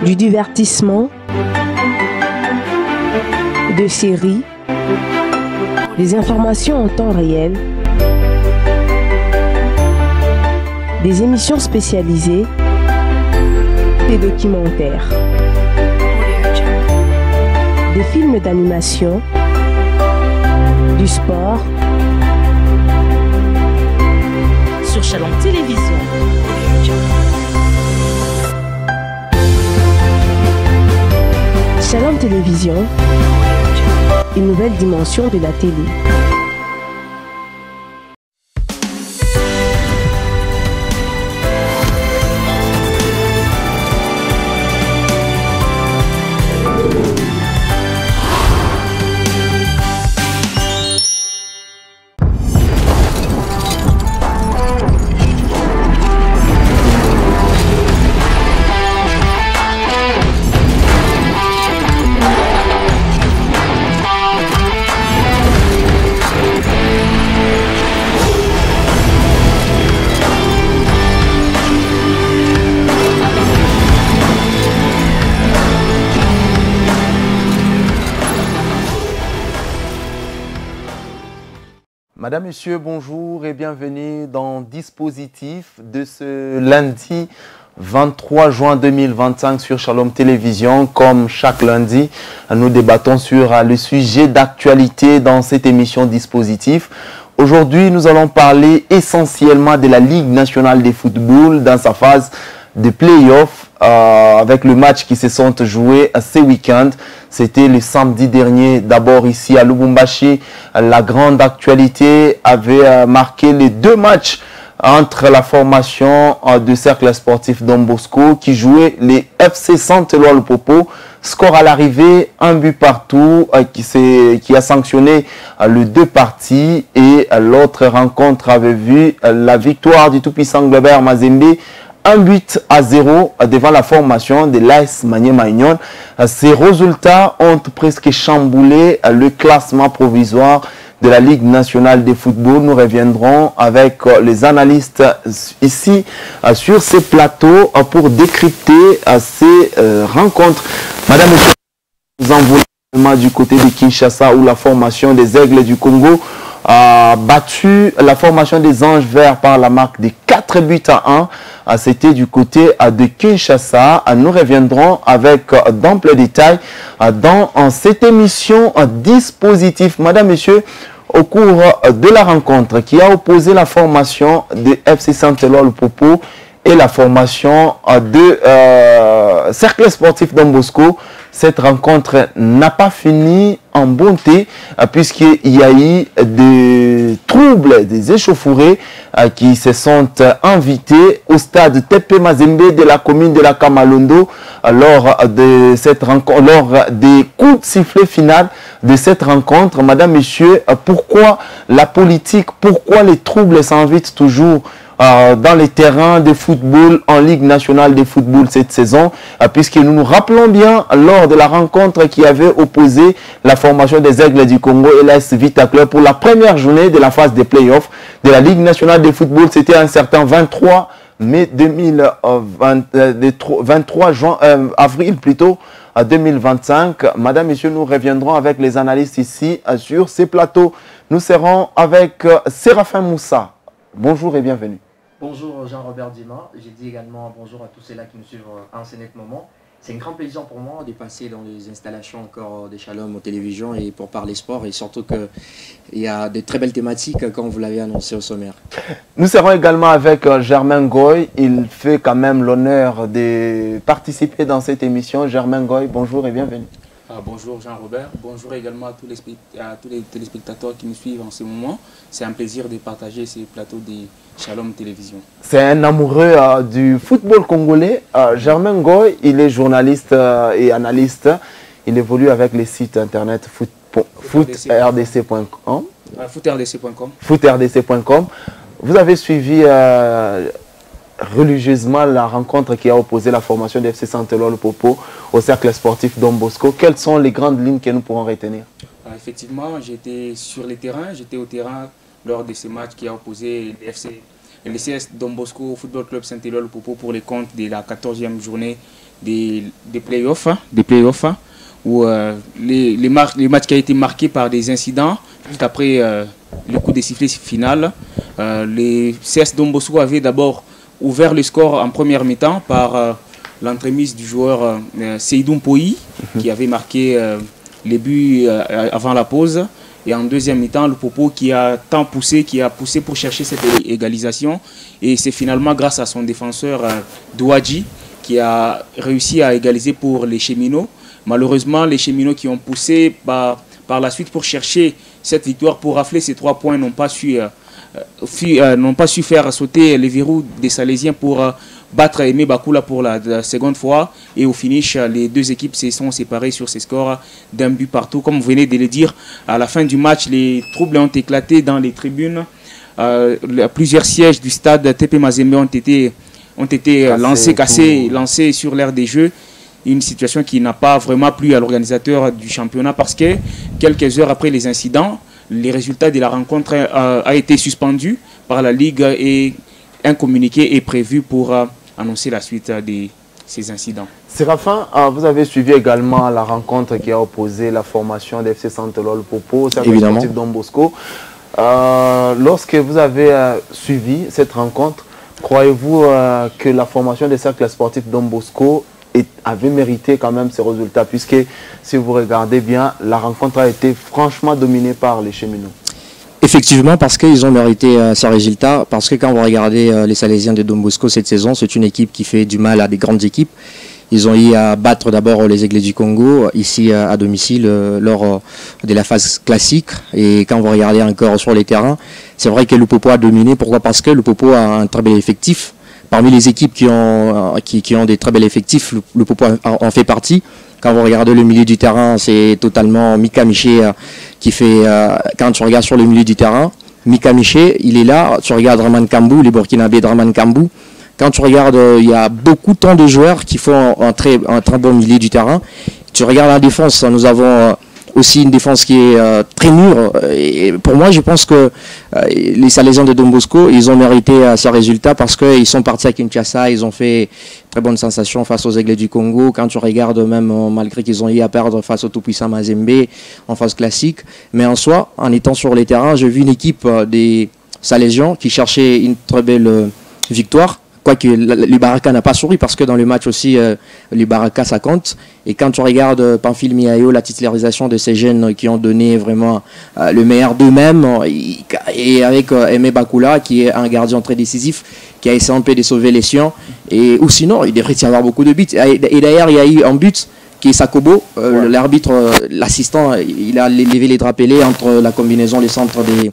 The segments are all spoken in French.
du divertissement, de séries, des informations en temps réel, des émissions spécialisées, des documentaires, des films d'animation, du sport, sur Shalom Télévision. Shalom Télévision, une nouvelle dimension de la télé. Madame, Monsieur, bonjour et bienvenue dans Dispositif de ce lundi 23 juin 2025 sur Shalom Télévision. Comme chaque lundi, nous débattons sur le sujet d'actualité dans cette émission Dispositif. Aujourd'hui, nous allons parler essentiellement de la Ligue nationale de football dans sa phase de play-off avec le match qui se sont joués ce week-end. C'était le samedi dernier. D'abord ici à Lubumbashi, la grande actualité avait marqué les deux matchs entre la formation de cercle sportif Don Bosco qui jouait les FC Saint-Éloi le Popo. Score à l'arrivée, un but partout qui a sanctionné les deux parties, et l'autre rencontre avait vu la victoire du tout-puissant Globert Mazembe 1-0 devant la formation de l'AS Maniema Union. Ces résultats ont presque chamboulé le classement provisoire de la Ligue nationale de football. Nous reviendrons avec les analystes ici sur ces plateaux pour décrypter ces rencontres. Madame, nous envoyons du côté de Kinshasa où la formation des Aigles du Congo a battu la formation des Anges Verts par la marque de 4-1. C'était du côté de Kinshasa. Nous reviendrons avec d'amples détails dans cette émission Dispositif. Madame, Monsieur, au cours de la rencontre qui a opposé la formation de FC Saint-Éloi le Popo et la formation de Cercle Sportif Don Bosco, cette rencontre n'a pas fini en bonté puisqu'il y a eu des troubles, des échauffourées qui se sont invités au stade TP Mazembe de la commune de la Kamalondo lors de cette rencontre, lors des coups de sifflet final de cette rencontre. Madame, Monsieur, pourquoi la politique, pourquoi les troubles s'invitent toujours dans les terrains de football en Ligue nationale de football cette saison, puisque nous nous rappelons bien lors de la rencontre qui avait opposé la formation des Aigles du Congo et l'AS Vita Club pour la première journée de la phase des playoffs de la Ligue nationale de football. C'était un certain 23 mai 23 juin, avril plutôt, 2025. Madame, Monsieur, nous reviendrons avec les analystes ici sur ces plateaux. Nous serons avec Séraphin Moussa. Bonjour et bienvenue. Bonjour Jean-Robert Dima, j'ai dit également bonjour à tous ceux-là qui nous suivent en ce net moment. C'est un grand plaisir pour moi de passer dans les installations encore de Shalom aux télévisions et pour parler sport, et surtout qu'il y a de très belles thématiques comme vous l'avez annoncé au sommaire. Nous serons également avec Germain Goy. Il fait quand même l'honneur de participer dans cette émission. Germain Goy, bonjour et bienvenue. Bonjour Jean-Robert, bonjour également à tous les téléspectateurs qui nous suivent en ce moment. C'est un plaisir de partager ces plateaux de Shalom Télévision. C'est un amoureux du football congolais. Germain Goy, il est journaliste et analyste. Il évolue avec les sites internet footrdc.com. Footrdc.com. Vous avez suivi religieusement la rencontre qui a opposé la formation de FC Saint-Éloi le Popo au cercle sportif Don Bosco. Quelles sont les grandes lignes que nous pourrons retenir? Effectivement, j'étais sur le terrain, j'étais au terrain lors de ce match qui a opposé le CS Don Bosco au Football Club Saint-Éloi le Popo pour les comptes de la 14e journée des playoffs, où les matchs qui ont été marqués par des incidents, juste après le coup des sifflets final. Les CS Don Bosco avaient d'abord ouvert le score en première mi-temps par l'entremise du joueur Seydou Mpoyi, qui avait marqué les buts avant la pause. Et en deuxième mi-temps, le Popo qui a poussé pour chercher cette égalisation. Et c'est finalement grâce à son défenseur Douadji qui a réussi à égaliser pour les Cheminots. Malheureusement, les Cheminots qui ont poussé par la suite pour chercher cette victoire, pour rafler ces 3 points, n'ont pas su faire sauter les verrous des Salésiens pour battre Aimé Bakula pour la seconde fois. Et au finish, les deux équipes se sont séparées sur ces scores d'un but partout. Comme vous venez de le dire, à la fin du match, les troubles ont éclaté dans les tribunes. Plusieurs sièges du stade TP Mazembe ont été lancés sur l'aire des jeux. Une situation qui n'a pas vraiment plu à l'organisateur du championnat parce que quelques heures après les incidents, les résultats de la rencontre a été suspendu par la Ligue et un communiqué est prévu pour annoncer la suite de ces incidents. Séraphin, vous avez suivi également la rencontre qui a opposé la formation d'FC Santolol Popo, Cercle Sportif Don Bosco. Lorsque vous avez suivi cette rencontre, croyez-vous que la formation des cercles sportifs Don Bosco avait mérité quand même ces résultats, puisque si vous regardez bien, la rencontre a été franchement dominée par les Cheminots? Effectivement, parce qu'ils ont mérité ces résultats, parce que quand vous regardez les Salésiens de Don Bosco cette saison, c'est une équipe qui fait du mal à des grandes équipes. Ils ont eu à battre d'abord les Aiglets du Congo, ici à domicile, lors de la phase classique. Et quand vous regardez encore sur les terrains, c'est vrai que le Popo a dominé. Pourquoi? Parce que le Popo a un très bel effectif. Parmi les équipes qui ont des très bels effectifs, le Popo en fait partie. Quand vous regardez le milieu du terrain, c'est totalement Mika Miché qui fait... quand tu regardes sur le milieu du terrain, Mika Miché, il est là. Tu regardes Draman Kambou, les Burkinabés Draman Kambou. Quand tu regardes, il y a beaucoup tant de joueurs qui font un très bon milieu du terrain. Tu regardes la défense, nous avons aussi une défense qui est très mûre. Et pour moi, je pense que les Salésiens de Don Bosco, ils ont mérité ce résultat parce qu'ils sont partis à Kinshasa, ils ont fait très bonne sensation face aux Aiglets du Congo. Quand tu regardes, même malgré qu'ils ont eu à perdre face au tout-puissant Mazembe en phase classique. Mais en soi, en étant sur les terrains, j'ai vu une équipe des Salésiens qui cherchait une très belle victoire. Quoique l'Ibaraka n'a pas souri parce que dans le match aussi, l'Ibaraka ça compte. Et quand tu regardes Pamphile Miayo, la titularisation de ces jeunes qui ont donné vraiment le meilleur d'eux-mêmes, et avec Aimé Bakula qui est un gardien très décisif, qui a essayé un peu de sauver les siens. Ou sinon, il devrait y avoir beaucoup de buts. Et d'ailleurs, il y a eu un but qui est Sakobo, l'arbitre, l'assistant, il a levé les drapelés entre la combinaison, les centres des,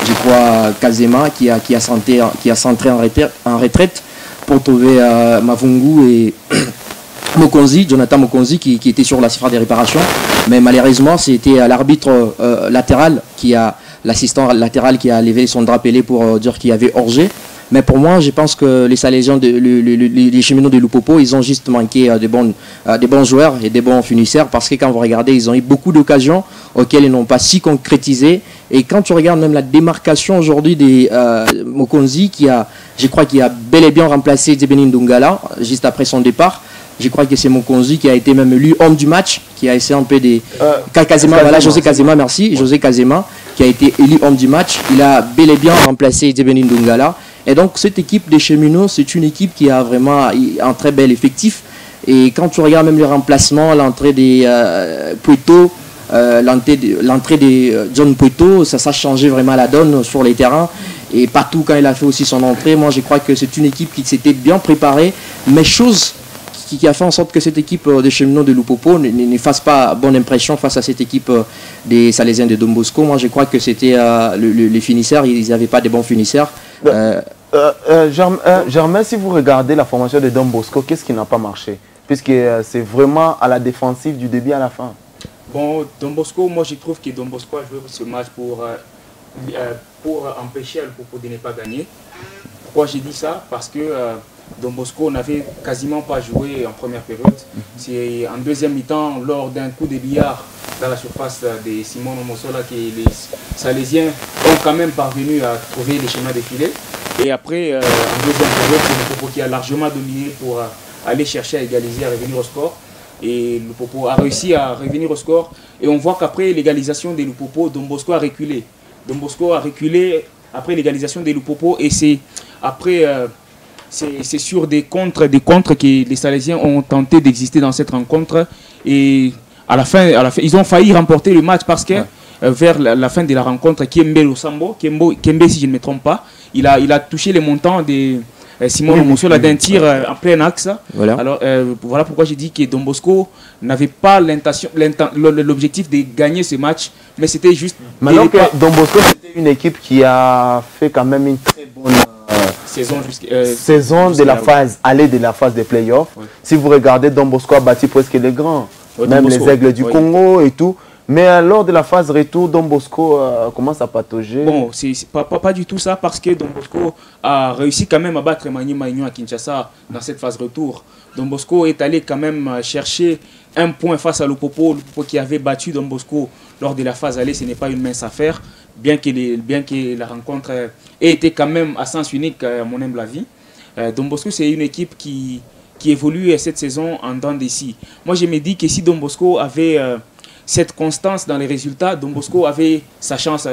je crois, Kazema qui a centré en retraite pour trouver Mavungu et Mokonzi, Jonathan Mokonzi qui était sur la surface des réparations. Mais malheureusement, c'était l'arbitre latéral l'assistant latéral qui a levé son drapelé pour dire qu'il y avait hors-jeu. Mais pour moi, je pense que les Salésiens, les Cheminots de Lupopo, ils ont juste manqué des bons joueurs et des bons finisseurs parce que quand vous regardez, ils ont eu beaucoup d'occasions auxquelles ils n'ont pas si concrétisé. Et quand tu regardes même la démarcation aujourd'hui des Mokonzi, je crois qu'il a bel et bien remplacé Djebeni Ndungala juste après son départ. Je crois que c'est Mokonzi qui a été même élu homme du match, qui a essayé un peu des... Kazema, voilà, José Kazema, merci. José Kazema, qui a été élu homme du match. Il a bel et bien remplacé Djebeni Ndungala. Et donc, cette équipe des Cheminots, c'est une équipe qui a vraiment un très bel effectif. Et quand tu regardes même les remplacements, l'entrée des Pueto, l'entrée des John Pueto, ça a changé vraiment la donne sur les terrains. Et partout, quand il a fait aussi son entrée, moi, je crois que c'est une équipe qui s'était bien préparée. Mais chose qui a fait en sorte que cette équipe des Cheminots de Lupopo ne fasse pas bonne impression face à cette équipe des Salésiens de Don Bosco. Moi, je crois que c'était les finisseurs, ils n'avaient pas de bons finisseurs. Germain, si vous regardez la formation de Don Bosco, qu'est-ce qui n'a pas marché? Puisque c'est vraiment à la défensive du début à la fin. Bon, Don Bosco, moi je trouve que Don Bosco a joué ce match pour empêcher le Popo de ne pas gagner. Pourquoi j'ai dit ça? Parce que Don Bosco n'avait quasiment pas joué en première période. C'est en deuxième mi-temps, lors d'un coup de billard dans la surface de Simon Omosola, que les Salésiens ont quand même parvenu à trouver les chemins de filet. Et après, en deuxième période, c'est le Popo qui a largement dominé pour aller chercher à égaliser, à revenir au score. Et Lupopo a réussi à revenir au score. Et on voit qu'après l'égalisation des Lupopo, Don Bosco a reculé. Don Bosco a reculé après l'égalisation des Lupopo. Et c'est après, c'est sur des contres que les Salésiens ont tenté d'exister dans cette rencontre. Et à la fin, ils ont failli remporter le match parce que vers la fin de la rencontre, Kembe Losambo, Kembe si je ne me trompe pas, il a touché les montants des... Simon Lomosso l'a d'un tir en plein axe. Voilà. Alors voilà pourquoi j'ai dit que Don Bosco n'avait pas l'objectif de gagner ce match, mais c'était juste... Maintenant que Don Bosco, c'était une équipe qui a fait quand même une très bonne saison de la phase aller de la phase des playoffs. Oui. Si vous regardez, Don Bosco a battu presque les grands, même les Aigles du Congo et tout. Mais lors de la phase retour, Don Bosco commence à patauger. Bon, c'est pas du tout ça, parce que Don Bosco a réussi quand même à battre Mani Maignon à Kinshasa dans cette phase retour. Don Bosco est allé quand même chercher un point face à Lupopo qui avait battu Don Bosco lors de la phase aller. Ce n'est pas une mince affaire, bien que la rencontre ait été quand même à sens unique, à mon humble avis. Don Bosco, c'est une équipe qui évolue cette saison en dents d'ici. Moi, je me dis que si Don Bosco avait... cette constance dans les résultats, Don Bosco avait sa chance,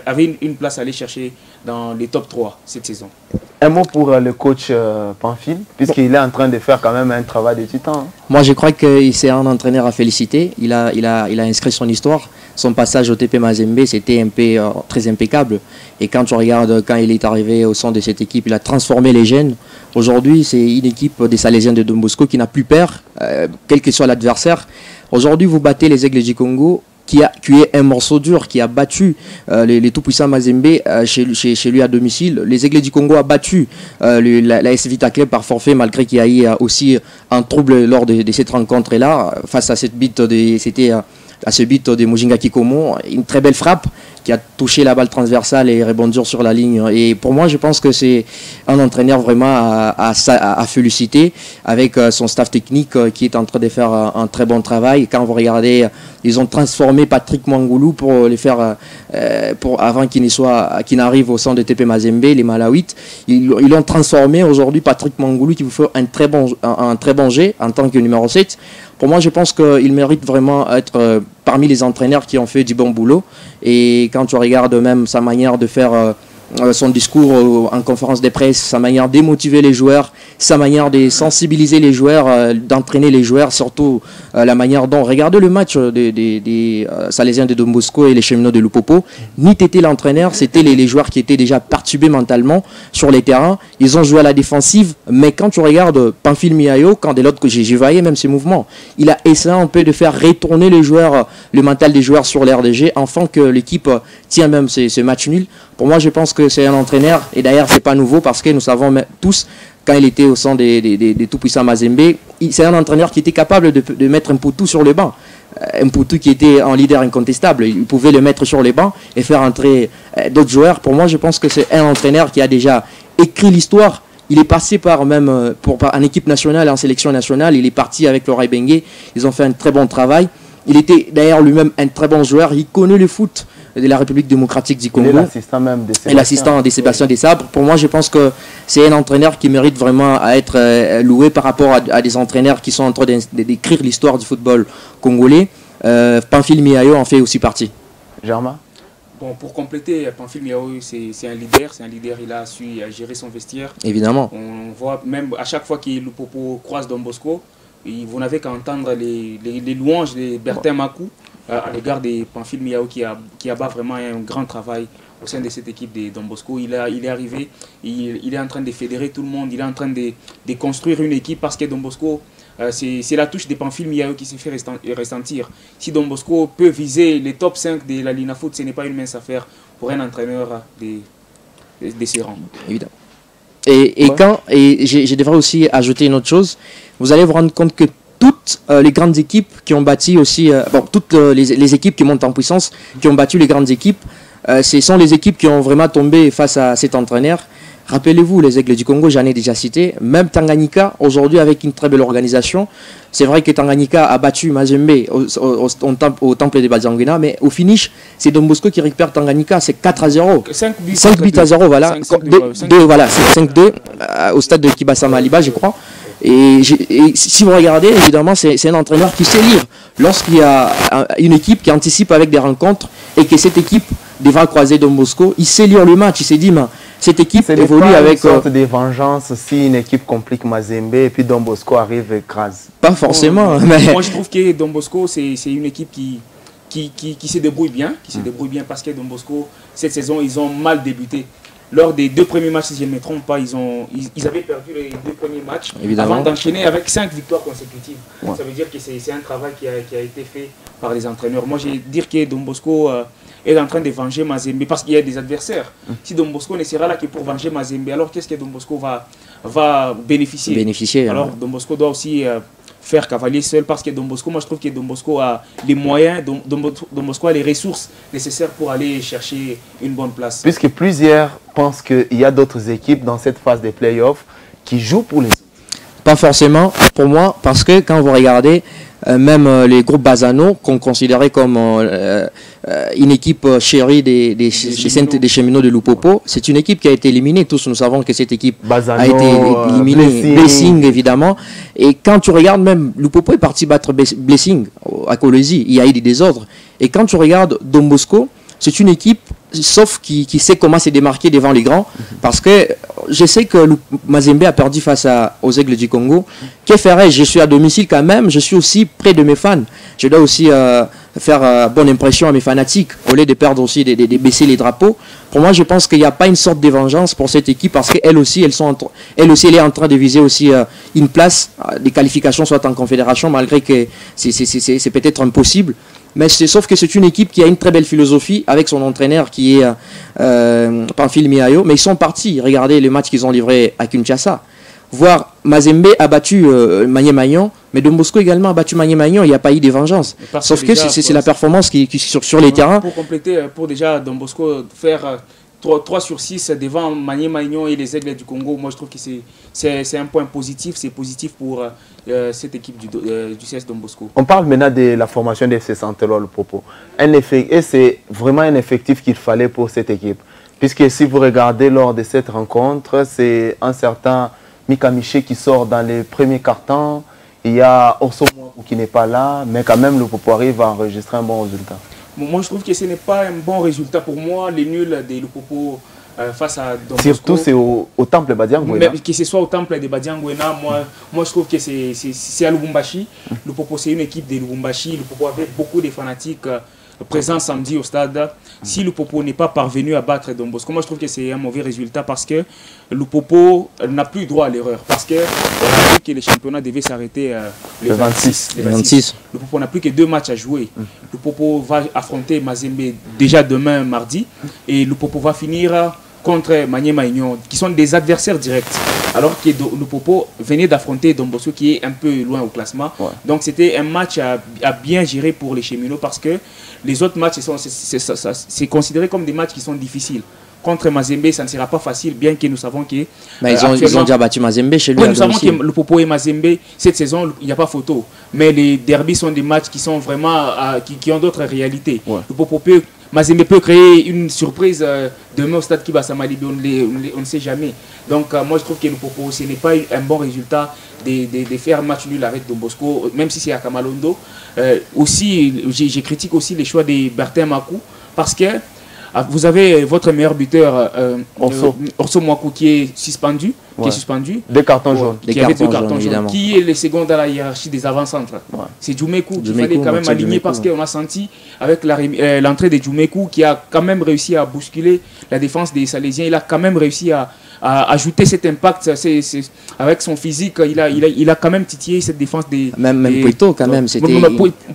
avait une place à aller chercher dans les top 3 cette saison. Un mot pour le coach Pamphile, puisqu'il est en train de faire quand même un travail de titan. Hein. Moi, je crois que c'est un entraîneur à féliciter. Il a inscrit son histoire. Son passage au TP Mazembe, c'était très impeccable. Et quand tu regardes, quand il est arrivé au sein de cette équipe, il a transformé les jeunes. Aujourd'hui, c'est une équipe des Salésiens de Don Bosco qui n'a plus peur, quel que soit l'adversaire. Aujourd'hui, vous battez les Aigles du Congo, qui est un morceau dur, qui a battu les tout-puissants Mazembe chez lui à domicile. Les Aigles du Congo a battu la AS Vita Club par forfait, malgré qu'il y a eu aussi un trouble lors de cette rencontre-là. Face à cette bite, à ce but de Mujinga Kikomo, une très belle frappe qui a touché la balle transversale et rebondi sur la ligne. Et pour moi, je pense que c'est un entraîneur vraiment à féliciter, avec son staff technique qui est en train de faire un très bon travail. Quand vous regardez, ils ont transformé Patrick Mangoulou pour les faire, avant qu'il n'arrive au centre de TP Mazembe, les Malawites. Ils l'ont transformé aujourd'hui, Patrick Mangoulou, qui vous fait un très bon jet en tant que numéro 7. Pour moi, je pense qu'il mérite vraiment d'être parmi les entraîneurs qui ont fait du bon boulot. Et quand tu regardes même sa manière de faire son discours en conférence de presse, sa manière de démotiver les joueurs, sa manière de sensibiliser les joueurs, d'entraîner les joueurs, surtout la manière dont... Regardez le match des Salésiens de Don Bosco et les Cheminots de Lupopo. Ni t'étais l'entraîneur, c'était les joueurs qui étaient déjà perturbés mentalement sur les terrains. Ils ont joué à la défensive, mais quand tu regardes Pamphile Miayo, quand de l'autre que j'ai voyé même ses mouvements, il a essayé un peu de faire retourner les joueurs, le mental des joueurs sur l'RDG, afin que l'équipe tient même ce match nul. Pour moi, je pense que c'est un entraîneur, et d'ailleurs, ce n'est pas nouveau parce que nous savons tous, quand il était au sein des tout-puissants Mazembe, c'est un entraîneur qui était capable de mettre Mputu sur le banc. Mputu qui était un leader incontestable, il pouvait le mettre sur les bancs et faire entrer d'autres joueurs. Pour moi, je pense que c'est un entraîneur qui a déjà écrit l'histoire. Il est passé par en équipe nationale, en sélection nationale. Il est parti avec Laurent Bengue. Ils ont fait un très bon travail. Il était d'ailleurs lui-même un très bon joueur. Il connaît le foot de la République démocratique du Congo. Et l'assistant de Sébastien Desabre. Pour moi, je pense que c'est un entraîneur qui mérite vraiment à être loué par rapport à des entraîneurs qui sont en train d'écrire l'histoire du football congolais. Pamphile Miayo en fait aussi partie. Germain? Bon, pour compléter, Pamphile Miayo, c'est un leader. C'est un leader, il a su gérer son vestiaire. Évidemment. On voit même à chaque fois que Lupopo croise Don Bosco, vous n'avez qu'à entendre les louanges de Bertin Makou à l'égard de Pamphile Miayo qui abat vraiment un grand travail au sein de cette équipe de Don Bosco. Il est arrivé, il est en train de fédérer tout le monde, il est en train de construire une équipe parce que Don Bosco, c'est la touche de Pamphile Miayo qui s'est fait ressentir. Si Don Bosco peut viser les top 5 de la Lina Foot, ce n'est pas une mince affaire pour un entraîneur de ses rangs. Évidemment. Et je devrais aussi ajouter une autre chose. Vous allez vous rendre compte que toutes les grandes équipes qui ont bâti aussi, toutes les équipes qui montent en puissance, qui ont battu les grandes équipes, ce sont les équipes qui ont vraiment tombé face à cet entraîneur. Rappelez-vous, les Aigles du Congo, j'en ai déjà cité, même Tanganyika, aujourd'hui avec une très belle organisation. C'est vrai que Tanganyika a battu Mazembe au temple de Bazangina, mais au finish, c'est Don Bosco qui récupère Tanganyika, c'est 4-0. 5 buts à 0, voilà. 5-2 au stade de Kibasa Maliba, je crois. Et si vous regardez, évidemment, c'est un entraîneur qui sait lire. Lorsqu'il y a une équipe qui anticipe avec des rencontres et que cette équipe devra croiser Don Bosco, il sait lire le match. Il s'est dit, cette équipe évolue avec... une sorte de vengeance si une équipe complique Mazembe et puis Don Bosco arrive et écrase. Pas forcément. Moi, je trouve que Don Bosco, c'est une équipe qui se débrouille bien. Parce que Don Bosco, cette saison, ils ont mal débuté. Lors des 2 premiers matchs, si je ne me trompe pas, ils avaient perdu les 2 premiers matchs avant d'enchaîner avec 5 victoires consécutives. Ouais. Ça veut dire que c'est un travail qui a été fait par les entraîneurs. Moi, je vais dire que Don Bosco est en train de venger Mazembe parce qu'il y a des adversaires. Si Don Bosco ne sera là que pour venger Mazembe, alors qu'est-ce que Don Bosco va bénéficier? Alors, Don Bosco doit aussi faire cavalier seul parce que Don Bosco, moi je trouve que Don Bosco a les moyens, Don Bosco a les ressources nécessaires pour aller chercher une bonne place. Puisque plusieurs pensent qu'il y a d'autres équipes dans cette phase des playoffs qui jouent pour les autres. Pas forcément pour moi, parce que quand vous regardez même les groupes Bazano, qu'on considérait comme une équipe chérie des cheminots de Lupopo, c'est une équipe qui a été éliminée. Tous nous savons que cette équipe Bazano, a été éliminée. Blessing, évidemment. Et quand tu regardes, même Lupopo est parti battre Blessing à Colosi. Il y a eu des désordres. Et quand tu regardes Don Bosco, c'est une équipe, sauf qui sait comment se démarquer devant les grands. Parce que je sais que Mazembe a perdu face aux Aigles du Congo. Que ferais-je? Je suis à domicile quand même. Je suis aussi près de mes fans. Je dois aussi faire bonne impression à mes fanatiques, au lieu de perdre aussi, de baisser les drapeaux. Pour moi, je pense qu'il n'y a pas une sorte de vengeance pour cette équipe parce qu'elle aussi, elle est en train de viser aussi une place, des qualifications, soit en confédération, malgré que c'est peut-être impossible. Mais sauf que c'est une équipe qui a une très belle philosophie avec son entraîneur qui est Pamphile Miayo. Mais ils sont partis. Regardez les matchs qu'ils ont livrés à Kinshasa. Voir Mazembe a battu Magné-Magnon, mais Don Bosco également a battu Magné-Magnon. Il n'y a pas eu de vengeance. Sauf que c'est la performance qui sur les terrains. Pour compléter, pour déjà Don Bosco faire 3 sur 6 devant Magné-Magnon et les Aigles du Congo, moi je trouve que c'est un point positif. C'est positif pour cette équipe du CS Don Bosco. On parle maintenant de la formation de FC Santelor, le propos. Et c'est vraiment un effectif qu'il fallait pour cette équipe. Puisque si vous regardez lors de cette rencontre, c'est un certain Mika Miché qui sort dans les premiers cartons. Il y a Orso Mwaku qui n'est pas là, mais quand même le Popo arrive à enregistrer un bon résultat. Moi je trouve que ce n'est pas un bon résultat pour moi, les nuls de Lupopo face à Don Bosco. Surtout c'est au temple Badiangwena. Que ce soit au temple de Badiangwena, moi je trouve que c'est à Lubumbashi. Lupopo c'est une équipe de Lubumbashi, Lupopo avait beaucoup de fanatiques présents samedi au stade. Si Lupopo n'est pas parvenu à battre Don Bosco, moi je trouve que c'est un mauvais résultat parce que Lupopo n'a plus droit à l'erreur. Parce que on a dit que les championnats devaient s'arrêter le 26. Lupopo n'a plus que 2 matchs à jouer. Lupopo va affronter Mazembe déjà demain mardi et Lupopo va finir contre Magné-Magnon, qui sont des adversaires directs. Alors que Lupopo venait d'affronter Don Bosco qui est un peu loin au classement. Ouais. Donc c'était un match à bien gérer pour les cheminots parce que les autres matchs, c'est considéré comme des matchs qui sont difficiles. Contre Mazembe, ça ne sera pas facile, bien que nous savons que... ils ont déjà battu Mazembe chez lui. Oui, nous savons que Lupopo et Mazembe, cette saison, il n'y a pas photo. Mais les derbys sont des matchs qui sont vraiment... qui ont d'autres réalités. Ouais. Mazembe peut créer une surprise demain au stade Kibasa Malibi, on ne sait jamais. Donc moi je trouve que Lupopo, ce n'est pas un bon résultat de faire match nul avec Don Bosco, même si c'est à Kamalondo. Aussi, je critique aussi les choix de Bertin Makou, parce que vous avez votre meilleur buteur, Orso Mwaku, qui est suspendu. Ouais. Qui est suspendu. 2 cartons jaunes. Qui avait 2 cartons jaunes. Qui est le second dans la hiérarchie des avant-centres. Ouais. C'est Djoumekou qu'il fallait quand même aligner parce qu'on a senti avec l'entrée de Djoumekou qui a quand même réussi à bousculer la défense des Salésiens. Il a quand même réussi à ajouter cet impact avec son physique. Il a quand même titillé cette défense des... Même Pueto quand même.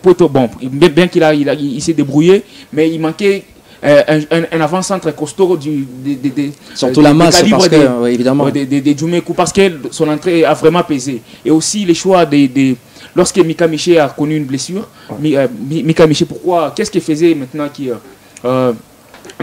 Pueto, bon, bien qu'il s'est débrouillé, mais il manquait... un avant-centre costaud surtout la masse parce que, évidemment de Djoumekou, parce que son entrée a vraiment pesé. Et aussi les choix lorsque Mika Miché a connu une blessure, Mika Miché, pourquoi, qu'est-ce qu'il faisait maintenant qui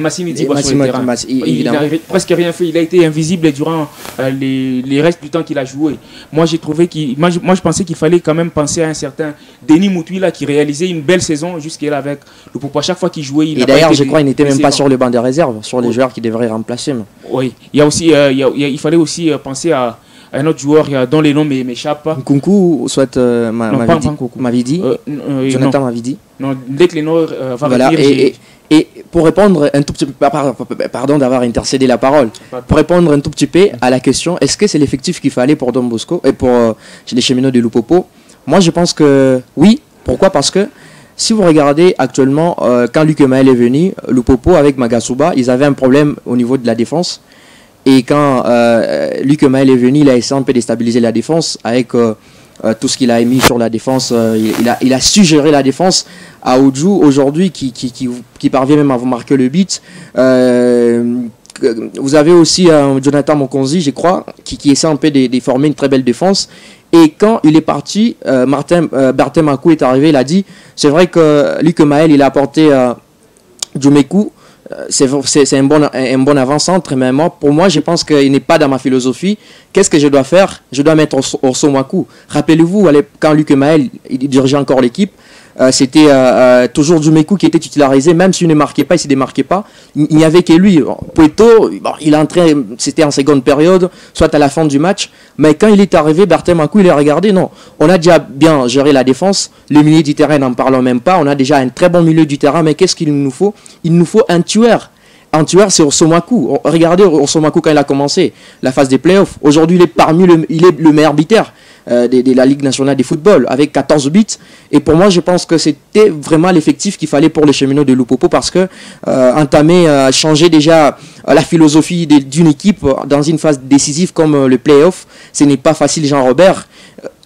Massimi Diba sur le terrain. Il n'a presque rien fait, il a été invisible durant les restes du temps qu'il a joué. Moi j'ai trouvé moi je pensais qu'il fallait quand même penser à un certain Denis Moutouila qui réalisait une belle saison jusqu'à avec le Popo. À chaque fois qu'il jouait, et d'ailleurs je crois qu'il n'était même pas sur le banc de réserve, sur les joueurs qui devraient remplacer. Oui, il y a aussi il fallait aussi penser à un autre joueur dont les noms m'échappent. Nkunku, soit Mavidi. Jonathan non. Mavidi. Non, dès que les noms vont Voilà, revenir, et pour répondre un tout petit peu, pardon d'avoir intercédé la parole, pour répondre un tout petit peu à la question, est-ce que c'est l'effectif qu'il fallait pour Don Bosco et pour les cheminots de Lupopo? Moi je pense que oui. Pourquoi? Parce que si vous regardez actuellement, quand Luc Maël est venu, Lupopo avec Magasuba, ils avaient un problème au niveau de la défense. Et quand Luc Maël est venu, il a essayé un peu de déstabiliser la défense avec tout ce qu'il a émis sur la défense. Il a su gérer la défense à Oudjou aujourd'hui qui parvient même à vous marquer le but. Vous avez aussi Jonathan Mokonzi, je crois, qui essaie un peu de former une très belle défense. Et quand il est parti, Bertin Makou est arrivé, il a dit, c'est vrai que Luc Maël, il a apporté Djoumekou. C'est un bon avant-centre, mais pour moi, je pense qu'il n'est pas dans ma philosophie. Qu'est-ce que je dois faire? Je dois mettre Orso Makou. Rappelez-vous, quand Luc Maël il dirigeait encore l'équipe, c'était toujours Djoumekou qui était titularisé, même s'il ne marquait pas, il ne se démarquait pas. Il n'y avait que lui. Poeto, il entrait, c'était en seconde période, soit à la fin du match. Mais quand il est arrivé, Bertin Makou, il a regardé, non, on a déjà bien géré la défense. Le milieu du terrain, n'en parlons même pas. On a déjà un très bon milieu du terrain, mais qu'est-ce qu'il nous faut? Il nous faut un tueur. Un tueur, c'est Orso Makou. Regardez Orso Makou quand il a commencé la phase des playoffs. Aujourd'hui, il est le meilleur buteur de la Ligue nationale de football avec 14 buts. Et pour moi, je pense que c'était vraiment l'effectif qu'il fallait pour les cheminots de Lupopo parce que changer déjà la philosophie d'une équipe dans une phase décisive comme le playoff, ce n'est pas facile, Jean-Robert.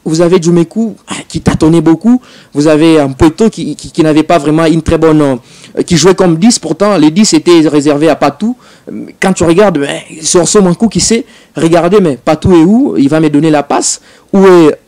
Vous avez Djoumekou qui tâtonnait beaucoup. Vous avez un Poeto qui n'avait pas vraiment une très bonne... qui jouait comme 10. Pourtant, les 10 étaient réservés à Patou. Quand tu regardes, c'est Orso Makou qui sait. Regardez, mais Patou est où? Il va me donner la passe. Où est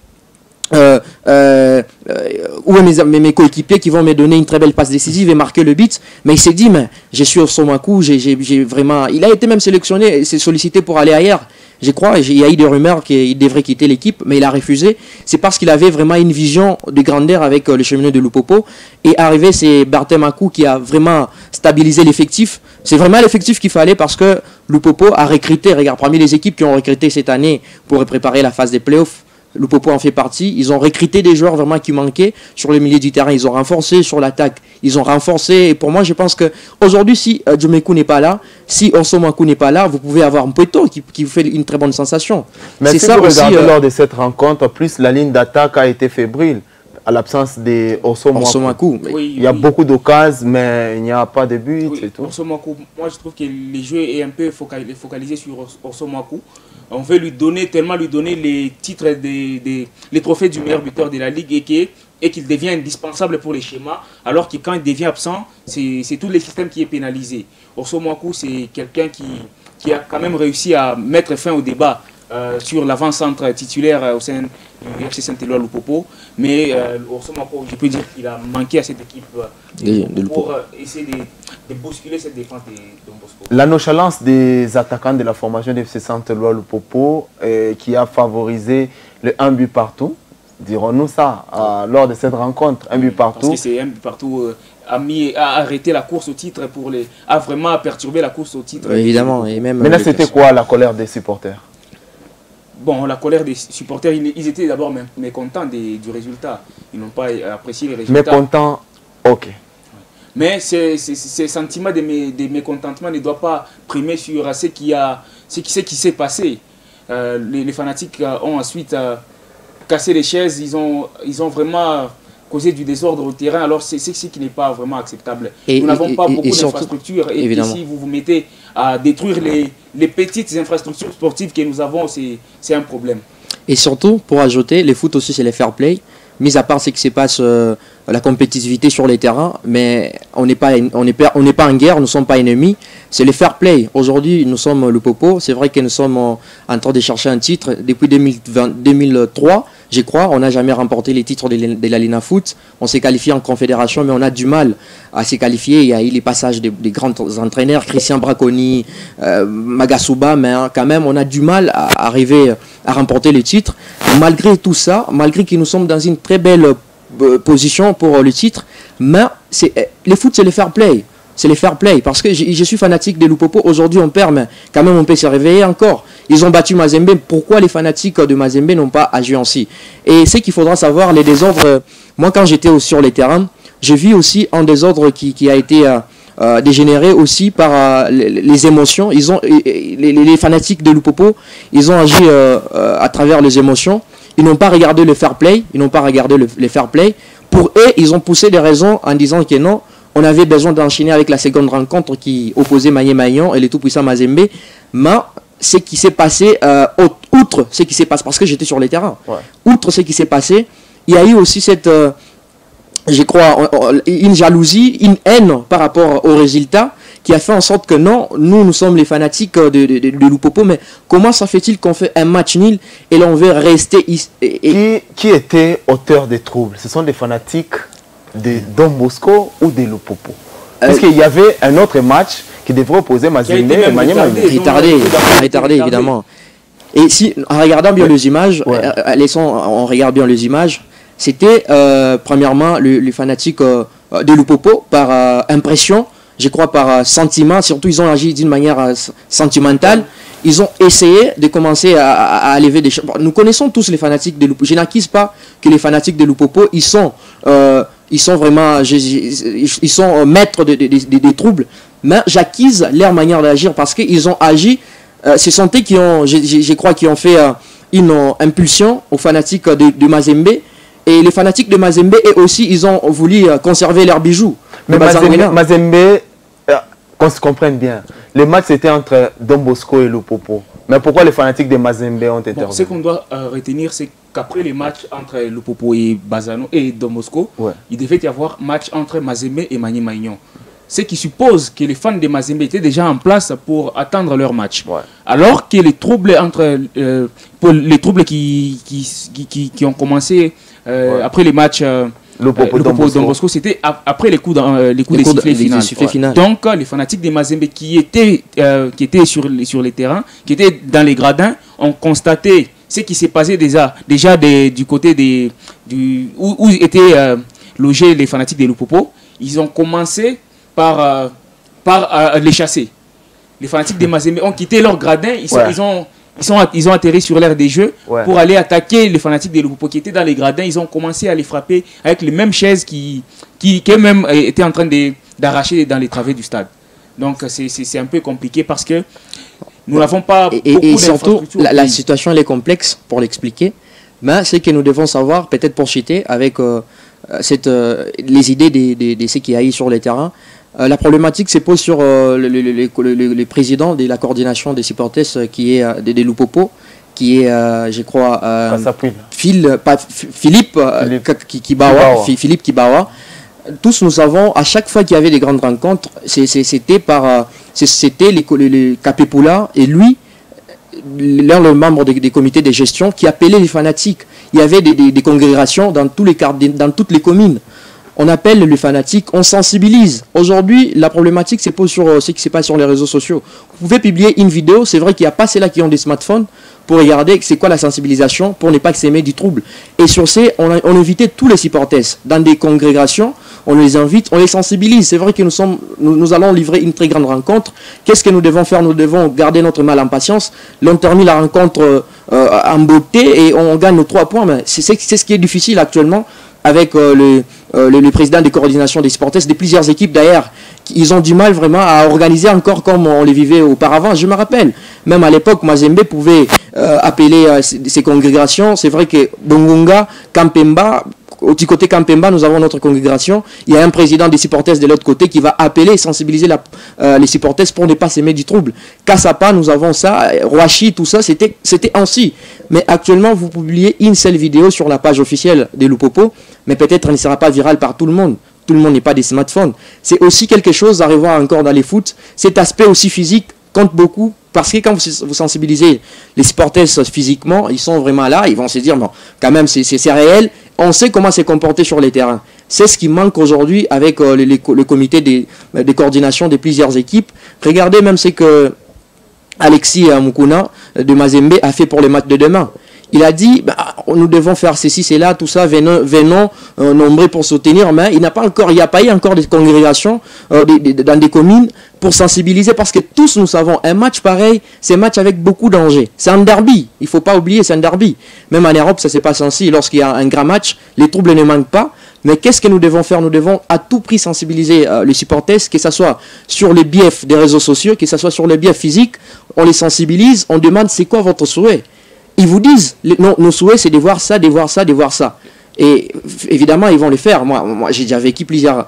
mes coéquipiers qui vont me donner une très belle passe décisive et marquer le but? Mais il s'est dit, mais je suis Orso Makou. J'ai vraiment... Il a été même sélectionné, s'est sollicité pour aller ailleurs. Je crois, il y a eu des rumeurs qu'il devrait quitter l'équipe, mais il a refusé. C'est parce qu'il avait vraiment une vision de grandeur avec le cheminot de Lupopo. Et arrivé, c'est Bertin Makou qui a vraiment stabilisé l'effectif. C'est vraiment l'effectif qu'il fallait parce que Lupopo a recruté, regarde, parmi les équipes qui ont recruté cette année pour préparer la phase des playoffs, Lupopo en fait partie. Ils ont recruté des joueurs vraiment qui manquaient sur le milieu du terrain. Ils ont renforcé sur l'attaque. Ils ont renforcé. Et pour moi, je pense qu'aujourd'hui, si Djoumekou n'est pas là, si Orso Makou n'est pas là, vous pouvez avoir un Poeto qui vous fait une très bonne sensation. Mais si vous regardez lors de cette rencontre, en plus, la ligne d'attaque a été fébrile. À l'absence de Orso Makou. Il y a beaucoup d'occasions, mais il n'y a pas de but. Oui, Orso Makou, moi je trouve que les jeux est un peu focalisé sur Orso Makou. On veut lui donner les titres, les trophées du meilleur buteur de la Ligue et qu'il devient indispensable pour les schémas, alors que quand il devient absent, c'est tout le système qui est pénalisé. Orso Makou, c'est quelqu'un qui a quand même réussi à mettre fin au débat sur l'avant-centre titulaire au sein du FC Saint-Éloi Lupopo, mais Orso Makou, je peux dire qu'il a manqué à cette équipe pour essayer de bousculer cette défense de Don Bosco. La nonchalance des attaquants de la formation de FC Saint-Éloi Lupopo qui a favorisé le 1 but partout, dirons-nous ça, lors de cette rencontre, un but partout. Parce que c'est un but partout a arrêté la course au titre, a vraiment perturbé la course au titre. Évidemment. Et même mais là, c'était quoi la colère des supporters? Bon, la colère des supporters, ils étaient d'abord mécontents du résultat. Ils n'ont pas apprécié les résultats. Mécontents, ok. Mais ces sentiments de mécontentement ne doivent pas primer sur ce qui s'est passé. Les fanatiques ont ensuite cassé les chaises, ils ont vraiment causé du désordre au terrain, alors c'est ce qui n'est pas vraiment acceptable. Nous n'avons pas beaucoup d'infrastructures et si vous vous mettez à détruire les petites infrastructures sportives que nous avons, c'est un problème. Et surtout, pour ajouter, les foot aussi c'est les fair play, mis à part ce qui se passe, la compétitivité sur les terrains, mais on n'est pas en guerre, nous ne sommes pas ennemis, c'est le fair play. Aujourd'hui, nous sommes le Popo, c'est vrai que nous sommes en train de chercher un titre depuis 2003, je crois, on n'a jamais remporté les titres de la Lina Foot, on s'est qualifié en confédération, mais on a du mal à se qualifier. Il y a eu les passages des grands entraîneurs, Christian Braconi, Magasuba, mais quand même, on a du mal à arriver à remporter les titres. Malgré tout ça, malgré que nous sommes dans une très belle position pour le titre, mais les foot, c'est le fair play. c'est les fair play. Parce que je suis fanatique de Lupopo. Aujourd'hui, on perd, mais quand même, on peut se réveiller encore. Ils ont battu Mazembe. Pourquoi les fanatiques de Mazembe n'ont pas agi ainsi? Et c'est qu'il faudra savoir, les désordres. Moi, quand j'étais sur les terrains, j'ai vu aussi un désordre qui a été dégénéré aussi par les émotions. Ils ont, les fanatiques de Lupopo, ils ont agi à travers les émotions. Ils n'ont pas regardé le fair play. Ils n'ont pas regardé le fair play. Pour eux, ils ont poussé des raisons en disant que non, on avait besoin d'enchaîner avec la seconde rencontre qui opposait Maye Mayon et les tout-puissants Mazembe. Mais ce qui s'est passé, outre ce qui s'est passé, parce que j'étais sur les terrains, outre ce qui s'est passé, il y a eu aussi cette, je crois, une jalousie, une haine par rapport aux résultats qui a fait en sorte que non, nous sommes les fanatiques de Lupopo, mais comment ça fait-il qu'on fait un match nul et l'on veut rester ici Qui était auteur des troubles? Ce sont des fanatiques de Don Bosco ou de Lupopo? Parce qu'il y avait un autre match qui devrait opposer Mazembe et Maye Mayon. Retardé, évidemment. Et si, en regardant bien les images, on regarde bien les images, c'était premièrement les fanatiques de Lupopo par impression, je crois par sentiment, surtout ils ont agi d'une manière sentimentale. Ils ont essayé de commencer à lever des choses. Nous connaissons tous les fanatiques de Lupopo. Je n'accuse pas que les fanatiques de Lupopo, ils sont vraiment, ils sont maîtres des troubles. Mais j'accuse leur manière d'agir parce qu'ils ont agi. Ce sont eux qui ont, je crois, qui ont fait une impulsion aux fanatiques de Mazembe. Et les fanatiques de Mazembe, eux aussi, ils ont voulu conserver leurs bijoux. Mais Mazembe, qu'on se comprenne bien, le match c'était entre Don Bosco et Lupopo. Mais pourquoi les fanatiques de Mazembe ont été Ce qu'on doit retenir, c'est qu'après les matchs entre Lupopo et Bazano et Don Bosco, il devait y avoir match entre Mazembe et Maye Mayon. Ce qui suppose que les fans de Mazembe étaient déjà en place pour attendre leur match. Alors que les troubles qui ont commencé après les matchs Lupopo Don Bosco, c'était après les coups des sifflets finaux. Donc les fanatiques de Mazembe qui étaient sur les terrains, qui étaient dans les gradins, ont constaté ce qui s'est passé déjà du côté où étaient logés les fanatiques de Lupopo. Ils ont commencé par les chasser. Les fanatiques de Mazembe ont quitté leur gradin, ils ont atterri sur l'aire des jeux pour aller attaquer les fanatiques de Lupopo qui étaient dans les gradins. Ils ont commencé à les frapper avec les mêmes chaises qui eux-mêmes étaient en train d'arracher dans les travées du stade. Donc c'est un peu compliqué parce que nous n'avons pas et surtout la situation elle est complexe pour l'expliquer, mais c'est que nous devons savoir, peut-être pour citer avec les idées de ce qu'il y a eu sur les terrains. La problématique se pose sur le président de la coordination des supporters qui est de Lupopo, qui est, je crois, Philippe Kibawa. Tous nous savons, à chaque fois qu'il y avait des grandes rencontres, c'était les Capepula et lui, l'un des membres des comités de gestion, qui appelait les fanatiques. Il y avait des congrégations dans tous les quartiers, dans toutes les communes. On appelle les fanatiques, on sensibilise. Aujourd'hui, la problématique se pose sur ce qui se passe sur les réseaux sociaux. Vous pouvez publier une vidéo, c'est vrai qu'il n'y a pas ceux-là qui ont des smartphones pour regarder c'est quoi la sensibilisation, pour ne pas s'aimer du trouble. Et sur ce, on invitait tous les supporters dans des congrégations, on les invite, on les sensibilise. C'est vrai que nous allons livrer une très grande rencontre. Qu'est-ce que nous devons faire? Nous devons garder notre mal en patience. L'on termine la rencontre en beauté et on gagne nos 3 points. Mais c'est ce qui est difficile actuellement avec le président des coordinations des supporters, de plusieurs équipes d'ailleurs, ils ont du mal vraiment à organiser encore comme on les vivait auparavant. Je me rappelle, même à l'époque, Mazembe pouvait appeler ces congrégations. C'est vrai que Bongonga, Kampemba, du côté Kampemba, nous avons notre congrégation. Il y a un président des supporters de l'autre côté qui va appeler et sensibiliser les supporters pour ne pas s'aimer du trouble. Kassapa, nous avons ça. Roachi, tout ça, c'était ainsi. Mais actuellement, vous publiez une seule vidéo sur la page officielle de Lupopo, mais peut-être elle ne sera pas virale par tout le monde. Tout le monde n'est pas des smartphones. C'est aussi quelque chose à revoir encore dans les foot. Cet aspect aussi physique compte beaucoup. Parce que quand vous sensibilisez les supporters physiquement, ils sont vraiment là, ils vont se dire, non, quand même, c'est réel. On sait comment se comporter sur les terrains. C'est ce qui manque aujourd'hui avec le comité des coordinations de plusieurs équipes. Regardez même ce que Alexis Mukuna de Mazembe a fait pour le match de demain. Il a dit, nous devons faire ceci, cela, tout ça, venons nombreux pour soutenir, mais il n'y a pas eu encore des congrégations dans des communes pour sensibiliser, parce que tous nous savons, un match pareil, c'est un match avec beaucoup d'enjeux. C'est un derby, il ne faut pas oublier, c'est un derby. Même en Europe, ça ne se passe ainsi. Lorsqu'il y a un grand match, les troubles ne manquent pas. Mais qu'est-ce que nous devons faire? Nous devons à tout prix sensibiliser les supporters, que ce soit sur les biais des réseaux sociaux, que ce soit sur les biais physiques. On les sensibilise, on demande c'est quoi votre souhait. Ils vous disent, non, nos souhaits c'est de voir ça, de voir ça, de voir ça. Et évidemment, ils vont le faire. Moi j'ai déjà vécu plusieurs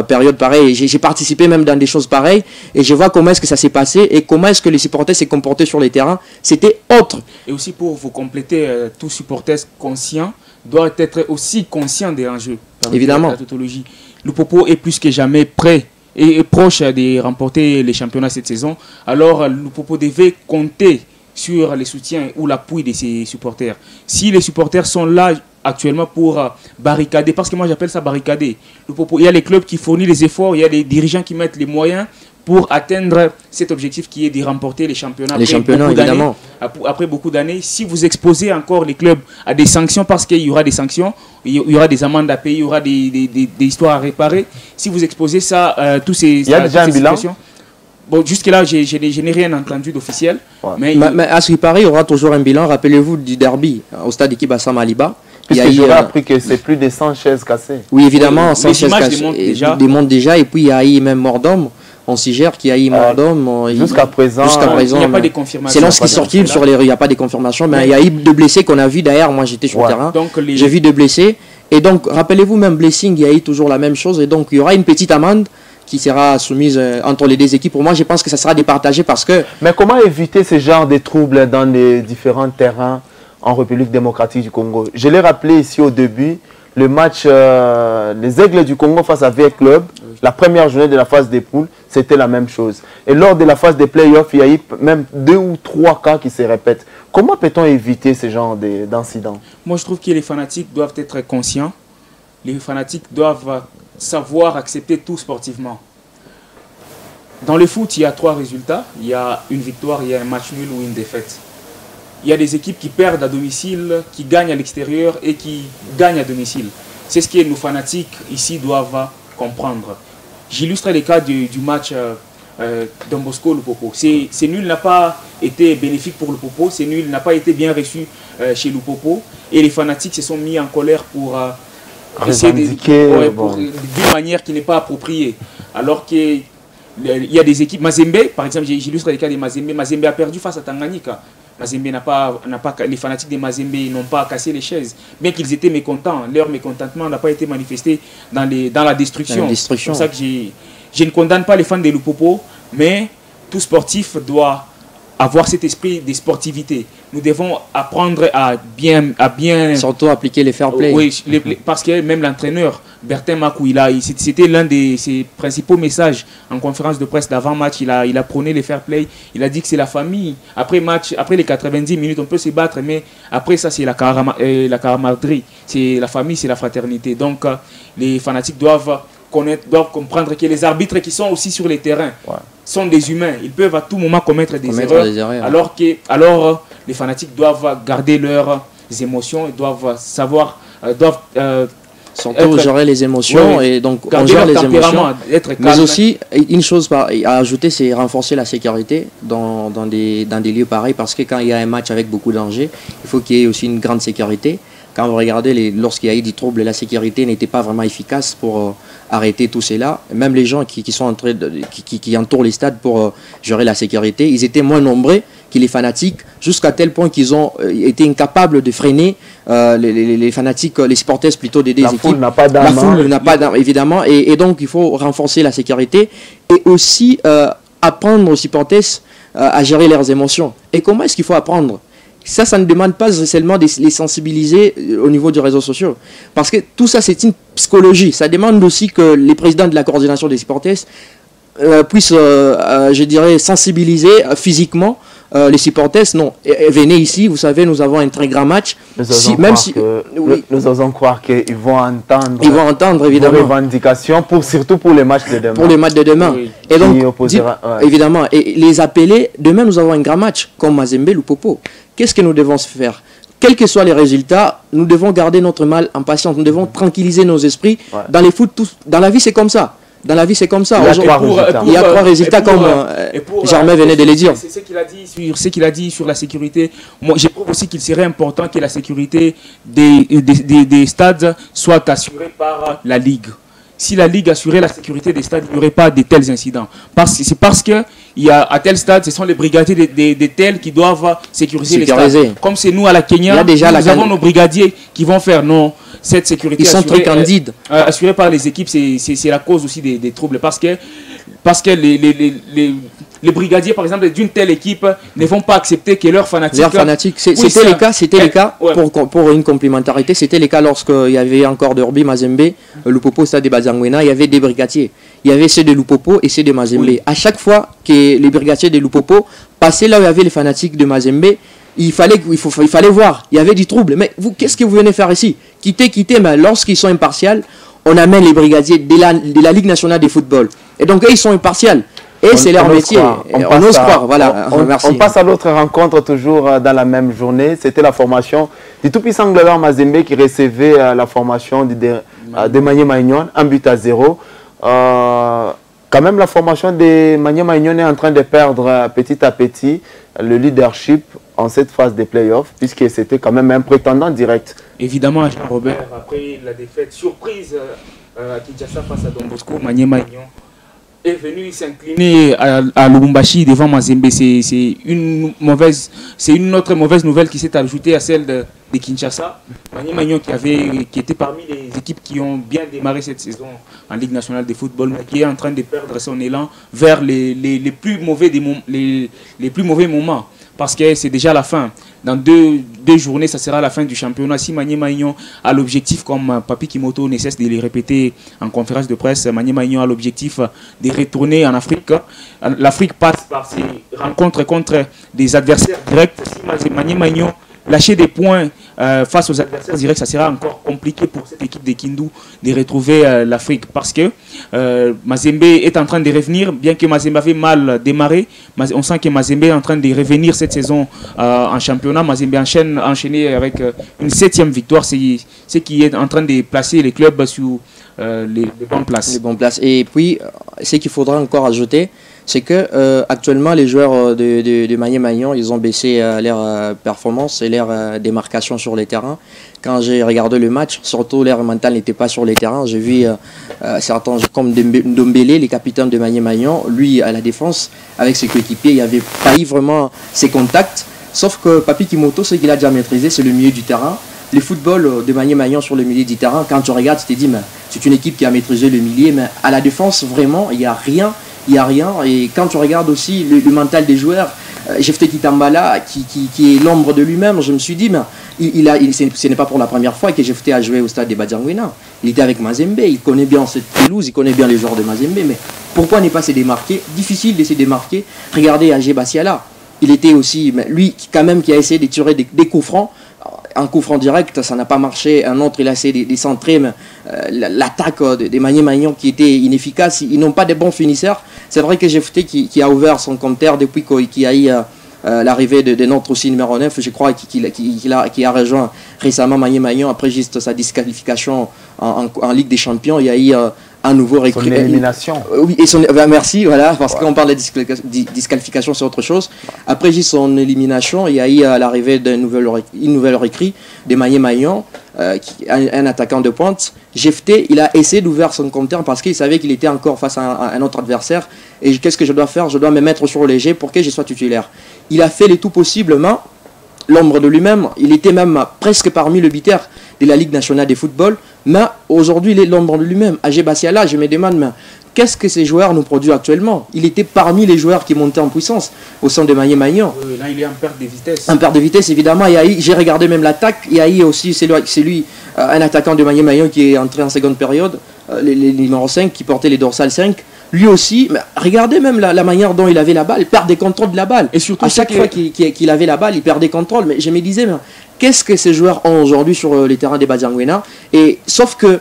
périodes pareilles. J'ai participé même dans des choses pareilles. Et je vois comment est-ce que ça s'est passé et comment est-ce que les supporters s'est comportés sur les terrains. C'était autre. Et aussi pour vous compléter, tout supporter conscient doit être aussi conscient des enjeux. Évidemment. La tautologie. Le Popo est plus que jamais prêt et proche de remporter les championnats cette saison. Alors le Popo devait compter sur les soutiens ou l'appui de ses supporters. Si les supporters sont là actuellement pour barricader, parce que moi j'appelle ça barricader, le Popo, il y a les clubs qui fournissent les efforts, il y a les dirigeants qui mettent les moyens pour atteindre cet objectif qui est de remporter les championnats. Évidemment. Après beaucoup d'années, si vous exposez encore les clubs à des sanctions, parce qu'il y aura des sanctions, il y aura des amendes à payer, il y aura des histoires à réparer, si vous exposez ça, tous ces il y a déjà un bilan. Bon, jusque-là, je n'ai rien entendu d'officiel. Ouais. Mais à ce qui paraît, il y aura toujours un bilan. Rappelez-vous du derby au stade d'équipe à Samaliba. Puisque j'aurais appris que c'est plus de 100 chaises cassées. Oui, évidemment, 100 chaises cassées. Démontent déjà. Et puis, il y a eu même mort d'homme. On s'y gère qu'il y a eu mort d'homme. Jusqu'à présent, il n'y a pas de confirmation. C'est lorsqu'il sortit sur les rues, il n'y a pas de confirmation. Mais il y a eu deux blessés qu'on a vus. D'ailleurs, moi, j'étais sur le terrain. J'ai vu deux blessés. Et donc, rappelez-vous, même blessing, il y a eu toujours la même chose. Et donc, il y aura une petite amende qui sera soumise entre les deux équipes. Pour moi, je pense que ça sera départagé parce que... Mais comment éviter ce genre de troubles dans les différents terrains en République démocratique du Congo? Je l'ai rappelé ici au début, le match les Aigles du Congo face à VF Club, la première journée de la phase des poules, c'était la même chose. Et lors de la phase des playoffs, il y a eu même 2 ou 3 cas qui se répètent. Comment peut-on éviter ce genre d'incidents? Moi, je trouve que les fanatiques doivent être conscients. Les fanatiques doivent savoir accepter tout sportivement. Dans le foot, il y a 3 résultats. Il y a une victoire, il y a un match nul ou une défaite. Il y a des équipes qui perdent à domicile, qui gagnent à l'extérieur et qui gagnent à domicile. C'est ce que nos fanatiques ici doivent comprendre. J'illustre le cas du match Don Bosco le Popo. C'est nul n'a pas été bénéfique pour le Popo, c'est nul n'a pas été bien reçu chez le Popo. Et les fanatiques se sont mis en colère pour... d'une manière qui n'est pas appropriée. Alors qu'il y a des équipes, Mazembe, par exemple, j'illustre le cas de Mazembe. Mazembe a perdu face à Tanganyika. Mazembe les fanatiques de Mazembe n'ont pas cassé les chaises. Bien qu'ils étaient mécontents, leur mécontentement n'a pas été manifesté dans la destruction. C'est pour ça que je ne condamne pas les fans de Lupopo, mais tout sportif doit avoir cet esprit de sportivité. Nous devons apprendre à bien surtout appliquer les fair play. Oui, parce que même l'entraîneur, Bertin Makou, c'était l'un de ses principaux messages en conférence de presse d'avant-match. Il a prôné les fair play. Il a dit que c'est la famille. Après les 90 minutes, on peut se battre, mais après ça, c'est la camaraderie. C'est la famille, c'est la fraternité. Donc, les fanatiques doivent comprendre que les arbitres qui sont aussi sur les terrains sont des humains. Ils peuvent à tout moment commettre des erreurs. Alors, les fanatiques doivent garder leurs émotions, ils doivent savoir, surtout gérer les émotions, et donc on gère les émotions. Mais aussi, une chose à ajouter, c'est renforcer la sécurité dans des lieux pareils, parce que quand il y a un match avec beaucoup d'enjeux, il faut qu'il y ait aussi une grande sécurité. Quand vous regardez, lorsqu'il y a eu des troubles, la sécurité n'était pas vraiment efficace pour arrêter tout cela. Même les gens qui entourent les stades pour gérer la sécurité, ils étaient moins nombreux que les fanatiques, jusqu'à tel point qu'ils ont été incapables de freiner les fanatiques, les supporters plutôt des équipes. La foule n'a pas d'âme. La foule n'a pas d'âme, évidemment. Et donc, il faut renforcer la sécurité et aussi apprendre aux supporters à gérer leurs émotions. Et comment est-ce qu'il faut apprendre ? Ça ne demande pas seulement de les sensibiliser au niveau des réseaux sociaux. Parce que tout ça, c'est une psychologie. Ça demande aussi que les présidents de la coordination des supporters puissent, je dirais, sensibiliser physiquement les supporters. Non, venez ici, vous savez, nous avons un très grand match. Nous osons croire qu'ils vont entendre. Ils vont entendre, évidemment. Vos revendications, surtout pour les matchs de demain. Pour les matchs de demain. Oui. Et donc, évidemment, et les appeler, demain nous avons un grand match, comme Mazembe ou Popo. Qu'est-ce que nous devons faire? quels que soient les résultats, nous devons garder notre mal en patience. Nous devons tranquilliser nos esprits. Ouais. Dans les foot, dans la vie, c'est comme ça. Dans la vie, c'est comme ça. Il y a 3 résultats, comme Germain venait de les dire. C'est ce qu'il a dit sur la sécurité. Moi, je trouve aussi qu'il serait important que la sécurité des stades soit assurée par la Ligue. Si la Ligue assurait la sécurité des stades, il n'y aurait pas de tels incidents. C'est parce que à tel stade, ce sont les brigadiers des tels qui doivent sécuriser les stades. Comme c'est nous à la Kenya, nous avons nos brigadiers qui vont faire cette sécurité. Ils sont très candides. Assurée par les équipes, c'est la cause aussi des troubles. Parce que les brigadiers, par exemple, d'une telle équipe ne vont pas accepter que leurs fanatiques... C'était le cas, pour une complémentarité, c'était le cas lorsqu'il y avait encore Derby, Mazembe, Lupopo, Stade de Badzangwena, il y avait des brigadiers. Il y avait ceux de Lupopo et ceux de Mazembe. Oui. À chaque fois que les brigadiers de Lupopo passaient là où il y avait les fanatiques de Mazembe, il fallait voir, il y avait du trouble. Mais vous, qu'est-ce que vous venez faire ici? Quittez, mais lorsqu'ils sont impartials, on amène les brigadiers de la Ligue nationale de football. Et donc, eux, ils sont impartials. Et c'est leur métier. On ose croire. Voilà. On passe à l'autre rencontre, toujours dans la même journée. C'était la formation du tout-puissant Glorieux Mazembe qui recevait la formation de Magné Magnon, 1-0. Quand même, la formation de Magné Magnon est en train de perdre petit à petit le leadership en cette phase des playoffs, puisque c'était quand même un prétendant direct. Évidemment, Jean-Robert, après la défaite surprise à Kinshasa face à Don Bosco, Magné Magnon est venu s'incliner à Lubumbashi devant Mazembe. C'est une autre mauvaise nouvelle qui s'est ajoutée à celle de Kinshasa. Magné Magnon qui était parmi les équipes qui ont bien démarré cette saison en Ligue nationale de football, mais qui est en train de perdre son élan vers les plus mauvais moments. Parce que c'est déjà la fin. Dans deux journées, ça sera la fin du championnat. Si Magné Magnon a l'objectif, comme Papi Kimoto ne cesse de les répéter en conférence de presse, Magné Magnon a l'objectif de retourner en Afrique. L'Afrique passe par ses rencontres contre des adversaires directs. Si Magné Magnon lâcher des points face aux adversaires directs, ça sera encore compliqué pour cette équipe de Kindu de retrouver l'Afrique, parce que Mazembe est en train de revenir, bien que Mazembe avait mal démarré. On sent que Mazembe est en train de revenir cette saison en championnat. Mazembe enchaîné avec une 7e victoire, ce qui est en train de placer les clubs sur les bonnes places. Les bonnes places. Et puis, ce qu'il faudra encore ajouter, c'est que actuellement les joueurs de Magné Magnon, ils ont baissé leur performance et leur démarcation sur les terrains. Quand j'ai regardé le match, surtout leur mental n'était pas sur les terrains. J'ai vu certains comme Ndombele, les capitaines de Magné Magnon, lui à la défense avec ses coéquipiers, il n'y avait pas eu vraiment ses contacts. Sauf que Papi Kimoto, ce qu'il a déjà maîtrisé, c'est le milieu du terrain. Le football de Magné Magnon sur le milieu du terrain, quand tu regardes, tu te dis, c'est une équipe qui a maîtrisé le milieu, mais à la défense, vraiment, il n'y a rien. Il n'y a rien. Et quand tu regardes aussi le mental des joueurs, Jephté Kitambala, qui est l'ombre de lui-même, je me suis dit, ce n'est pas pour la première fois que Jephté a joué au stade de Badzangwena. Il était avec Mazembe, il connaît bien cette pelouse, il connaît bien les joueurs de Mazembe, mais pourquoi ne pas se démarquer? Difficile de se démarquer. Regardez Agé Bassiala. Il était aussi, lui, quand même, qui a essayé de tirer des coups francs. Un coup franc direct, ça n'a pas marché. Un autre, il a essayé de centrer, mais l'attaque des Magné Magnon qui était inefficace. Ils n'ont pas de bons finisseurs. C'est vrai que Jephté qui a ouvert son compteur depuis qu'il y a eu l'arrivée de notre aussi numéro 9, je crois qu'il a rejoint récemment Magné Magnon après juste sa disqualification en Ligue des Champions. Il y a eu un nouveau recrue. Son élimination. Oui, et merci, voilà, parce qu'on parle de disqualification, c'est autre chose. Après juste son élimination, il y a eu l'arrivée d'une nouvelle recrue de Magné Magnon, un attaquant de pointe. Jephté, il a essayé d'ouvrir son compteur parce qu'il savait qu'il était encore face à un autre adversaire. Et qu'est-ce que je dois faire? Je dois me mettre sur le léger pour que je sois titulaire. Il a fait le tout possiblement. L'ombre de lui-même, il était même presque parmi le bitaire de la Ligue nationale de football, mais aujourd'hui il est l'ombre de lui-même. Agé Bassiala, je me demande, qu'est-ce que ces joueurs nous produisent actuellement? Il était parmi les joueurs qui montaient en puissance au sein de Magné Magnon. Là il est en perte de vitesse. En perte de vitesse, évidemment. J'ai regardé même l'attaque, il y a eu aussi, c'est lui un attaquant de Magné Magnon qui est entré en seconde période, le numéro 5, qui portait les dorsales 5. Lui aussi, regardez même la manière dont il avait la balle, il perdait contrôle de la balle. Et surtout, à chaque fois qu'il avait la balle, il perdait contrôle. Mais je me disais, qu'est-ce que ces joueurs ont aujourd'hui sur les terrains des Badzangwena? Et sauf que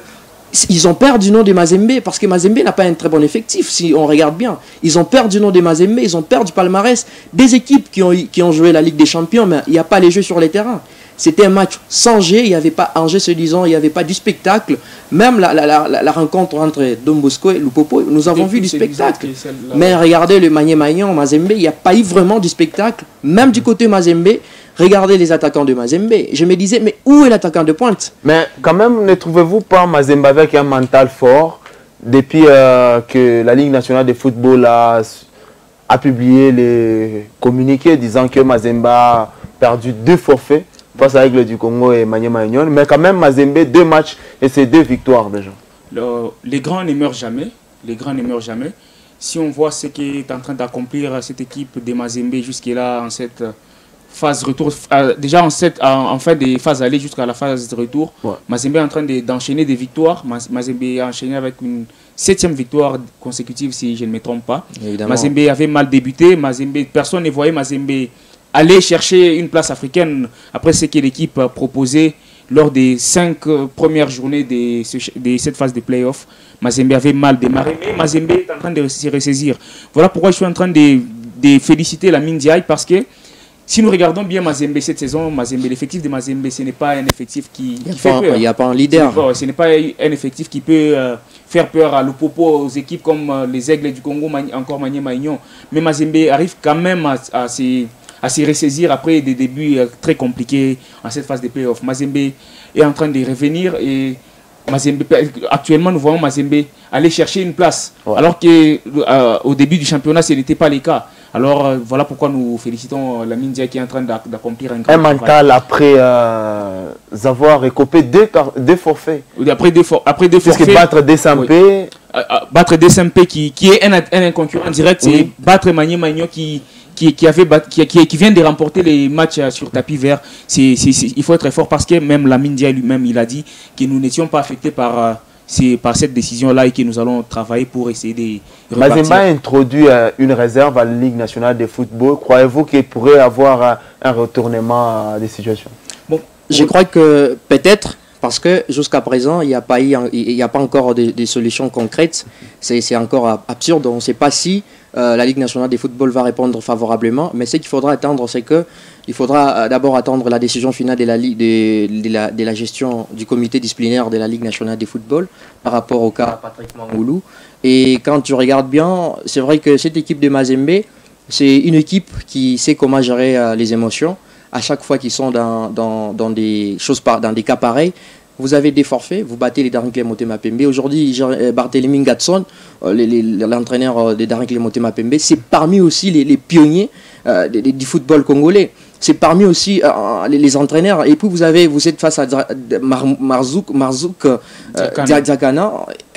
ils ont perdu du nom de Mazembe, parce que Mazembe n'a pas un très bon effectif, si on regarde bien. Ils ont perdu du nom de Mazembe, ils ont perdu palmarès. Des équipes qui ont joué la Ligue des Champions, mais il n'y a pas les jeux sur les terrains. C'était un match sans jeu, il n'y avait pas enjeu se disant, il n'y avait pas du spectacle. Même la rencontre entre Don Bosco et Lupopo, nous avons vu du spectacle. Mais regardez le Magné-Magnon, Mazembe, il n'y a pas eu vraiment du spectacle. Même du côté Mazembe, regardez les attaquants de Mazembe. Je me disais, mais où est l'attaquant de pointe? Mais quand même, ne trouvez-vous pas Mazembe avec un mental fort depuis que la Ligue nationale de football a publié les communiqués disant que Mazembe a perdu 2 forfaits face à Aigle du Congo et Magné-Magnon. Mais quand même, Mazembe, 2 matchs et c'est 2 victoires déjà. Les grands ne meurent jamais. Les grands ne meurent jamais. Si on voit ce qu'est en train d'accomplir cette équipe de Mazembe jusqu'à en cette phase retour, déjà en fait des phases aller jusqu'à la phase de retour, Mazembe est en train d'enchaîner des victoires. Mazembe a enchaîné avec une 7e victoire consécutive si je ne me trompe pas. Évidemment. Mazembe avait mal débuté. Personne ne voyait Mazembe aller chercher une place africaine après ce que l'équipe a proposé lors des 5 premières journées de cette phase de play-off. Mazembe avait mal démarré, mais Mazembe est en train de se ressaisir. Voilà pourquoi je suis en train de féliciter la Mindiaï, parce que si nous regardons bien Mazembe cette saison, l'effectif de Mazembe, ce n'est pas un effectif qui fait peur. Il n'y a pas un leader. Ce n'est pas un effectif qui peut faire peur à Lupopo, aux équipes comme les Aigles du Congo, encore Magné-Magnon. Mais Mazembe arrive quand même à se ressaisir après des débuts très compliqués en cette phase de play-off. Mazembe est en train de revenir et actuellement nous voyons Mazembe aller chercher une place, alors qu'au début du championnat ce n'était pas le cas. Alors voilà pourquoi nous félicitons la Mindia qui est en train d'accomplir un grand mental après avoir récopé 2 forfaits. Après deux forfaits. Puisque battre DSMP. Battre DSMP qui est un concurrent direct, c'est battre Magné-Magnon qui vient de remporter les matchs sur tapis vert. Il faut être fort, parce que même la Mindia lui-même, il a dit que nous n'étions pas affectés par cette décision-là et que nous allons travailler pour essayer de repartir. Mazembe a introduit une réserve à la Ligue nationale de football. Croyez-vous qu'il pourrait avoir un retournement des situations? Je crois que peut-être, parce que jusqu'à présent, il n'y a pas encore des solutions concrètes. C'est encore absurde. On ne sait pas si la Ligue nationale de football va répondre favorablement. Mais ce qu'il faudra attendre, c'est qu'il faudra d'abord attendre la décision finale de la gestion du comité disciplinaire de la Ligue nationale de football par rapport au cas Patrick Mangoulou. Et quand tu regardes bien, c'est vrai que cette équipe de Mazembe, c'est une équipe qui sait comment gérer les émotions. À chaque fois qu'ils sont dans des cas pareils, vous avez des forfaits, vous battez les Daring Motema Pembe. Aujourd'hui, Barthélémy Gatson, l'entraîneur de Daring Motema Pembe, c'est parmi aussi les pionniers du football congolais. C'est parmi aussi les entraîneurs. Et puis vous êtes face à Marzouk Diakana,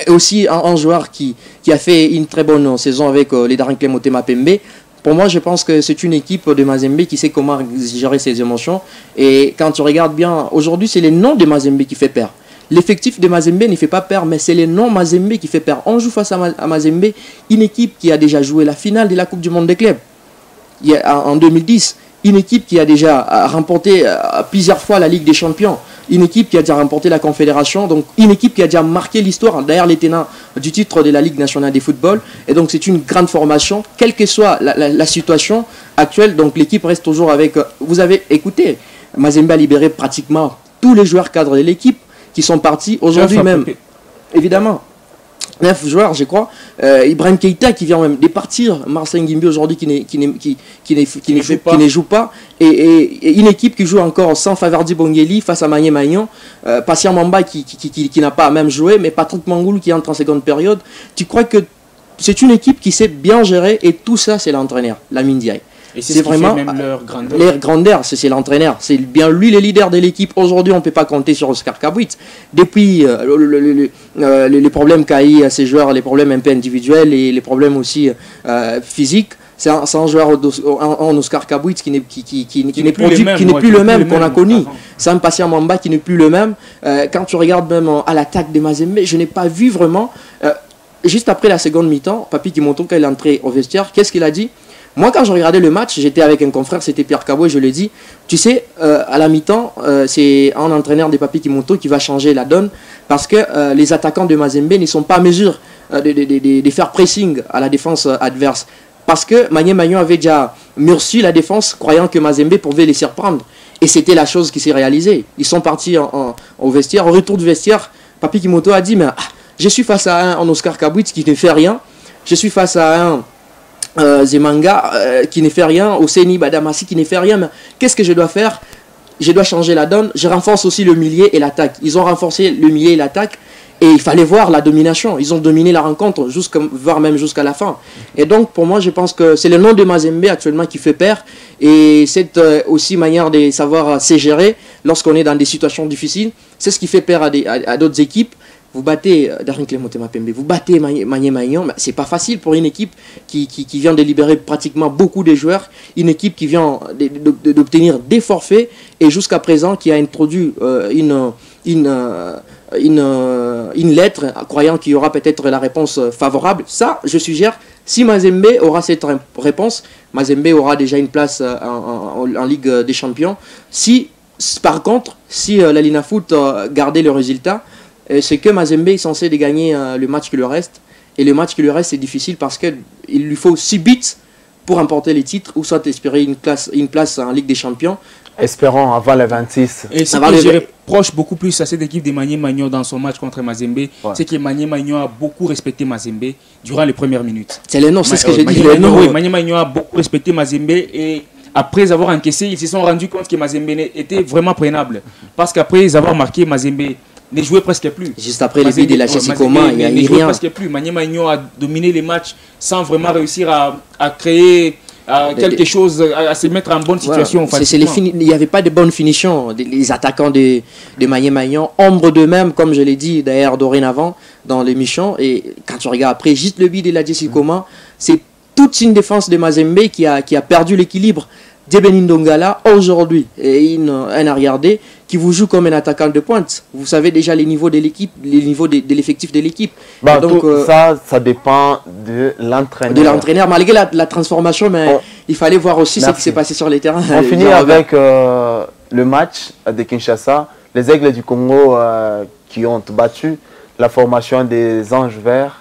aussi un joueur qui a fait une très bonne saison avec les Daring Motema Pembe. Pour moi, je pense que c'est une équipe de Mazembe qui sait comment gérer ses émotions. Et quand tu regardes bien, aujourd'hui, c'est le nom de Mazembe qui fait peur. L'effectif de Mazembe ne fait pas peur, mais c'est le nom Mazembe qui fait peur. On joue face à Mazembe, une équipe qui a déjà joué la finale de la Coupe du Monde des clubs en 2010. Une équipe qui a déjà remporté plusieurs fois la Ligue des Champions. Une équipe qui a déjà remporté la Confédération. Donc une équipe qui a déjà marqué l'histoire derrière les tenants du titre de la Ligue nationale de football. Et donc c'est une grande formation. Quelle que soit la situation actuelle, donc l'équipe reste toujours avec... Vous avez écouté, Mazembe a libéré pratiquement tous les joueurs cadres de l'équipe qui sont partis aujourd'hui même. Évidemment. 9 joueurs, je crois. Ibrahim Keïta qui vient même de partir. Marcel Ngimbi aujourd'hui qui ne joue pas. Et une équipe qui joue encore sans Favardi Bongeli face à Magné-Magnon. Patient Mamba qui n'a pas même joué. Mais Patrick Mangoulou qui entre en seconde période. Tu crois que c'est une équipe qui sait bien gérer. Et tout ça, c'est l'entraîneur, la Mindiaï. Et c'est vraiment même leur grandeur. Leur grandeur, c'est l'entraîneur. C'est bien lui le leader de l'équipe. Aujourd'hui, on ne peut pas compter sur Oscar Kabouit. Depuis les problèmes qu'a eu à ces joueurs, les problèmes un peu individuels et les problèmes aussi physiques, c'est un joueur en Oscar Kabouit qui n'est plus le même qu'on a connu. C'est un patient Mamba qui n'est plus le même. Quand tu regardes même à l'attaque de Mazembe, je n'ai pas vu vraiment. Juste après la seconde mi-temps, Papi Kimoto, quand il est entré au vestiaire, qu'est-ce qu'il a dit? Moi, quand je regardais le match, j'étais avec un confrère, c'était Pierre Cabo, et je lui ai dit, tu sais, à la mi-temps, c'est un entraîneur de Papi Kimoto qui va changer la donne, parce que les attaquants de Mazembe ne sont pas à mesure de faire pressing à la défense adverse. Parce que Magné-Magnon avait déjà murci la défense, croyant que Mazembe pouvait les surprendre. Et c'était la chose qui s'est réalisée. Ils sont partis au vestiaire. Au retour du vestiaire, Papi Kimoto a dit, mais je suis face à un Oscar Kabwit qui ne fait rien. Je suis face à un Zemanga qui ne fait rien. Oseni Badamasi qui ne fait rien. Mais qu'est-ce que je dois faire? Je dois changer la donne. Je renforce aussi le milieu et l'attaque. Ils ont renforcé le milieu et l'attaque. Et il fallait voir la domination. Ils ont dominé la rencontre, voire même jusqu'à la fin. Et donc, pour moi, je pense que c'est le nom de Mazembe actuellement qui fait peur. Et cette aussi manière de savoir se gérer lorsqu'on est dans des situations difficiles. C'est ce qui fait peur à d'autres équipes. Vous battez Darin Clémotema Pembe, vous battez Magné Magnon. C'est pas facile pour une équipe qui vient de libérer pratiquement beaucoup de joueurs. Une équipe qui vient d'obtenir des forfaits. Et jusqu'à présent, qui a introduit une lettre croyant qu'il y aura peut-être la réponse favorable. Ça, je suggère, si Mazembe aura cette réponse, Mazembe aura déjà une place en Ligue des Champions. Par contre, si la Lina Foot gardait le résultat, c'est que Mazembe est censé de gagner le match qui lui reste. Et le match qui lui reste, c'est difficile parce qu'il lui faut 6 buts pour remporter les titres ou soit espérer une place en Ligue des Champions. Espérons avant le 26. Et ce que je reproche beaucoup plus à cette équipe de Magné Magnon dans son match contre Mazembe, c'est que Magné Magnon a beaucoup respecté Mazembe durant les premières minutes. C'est le nom, c'est ce que j'ai dit. Magné Magnon a beaucoup respecté Mazembe et après avoir encaissé, ils se sont rendus compte que Mazembe était vraiment prenable. Parce qu'après avoir marqué, Mazembe ne jouait presque plus. Juste après les buts de la Chelsea Coman, il n'y a rien. Ne jouait presque plus. Magné Magnon a dominé les matchs sans vraiment réussir à créer quelque chose, à se mettre en bonne situation. Voilà. Il n'y avait pas de bonne finition. Les attaquants de Magné Magnon, ombre d'eux-mêmes, comme je l'ai dit d'ailleurs dorénavant dans l'émission. Et quand tu regardes après, juste le but de la Chelsea Coman, c'est toute une défense de Mazembe qui a perdu l'équilibre. Debeni Ndongala, aujourd'hui, un arrière-D qui vous joue comme un attaquant de pointe. Vous savez déjà les niveaux de l'équipe, les niveaux de l'effectif de l'équipe. Donc ça dépend de l'entraîneur. De l'entraîneur, malgré la transformation, mais il fallait voir aussi ce qui s'est passé sur les terrains. On finit avec le match de Kinshasa. Les Aigles du Congo qui ont battu la formation des Anges Verts.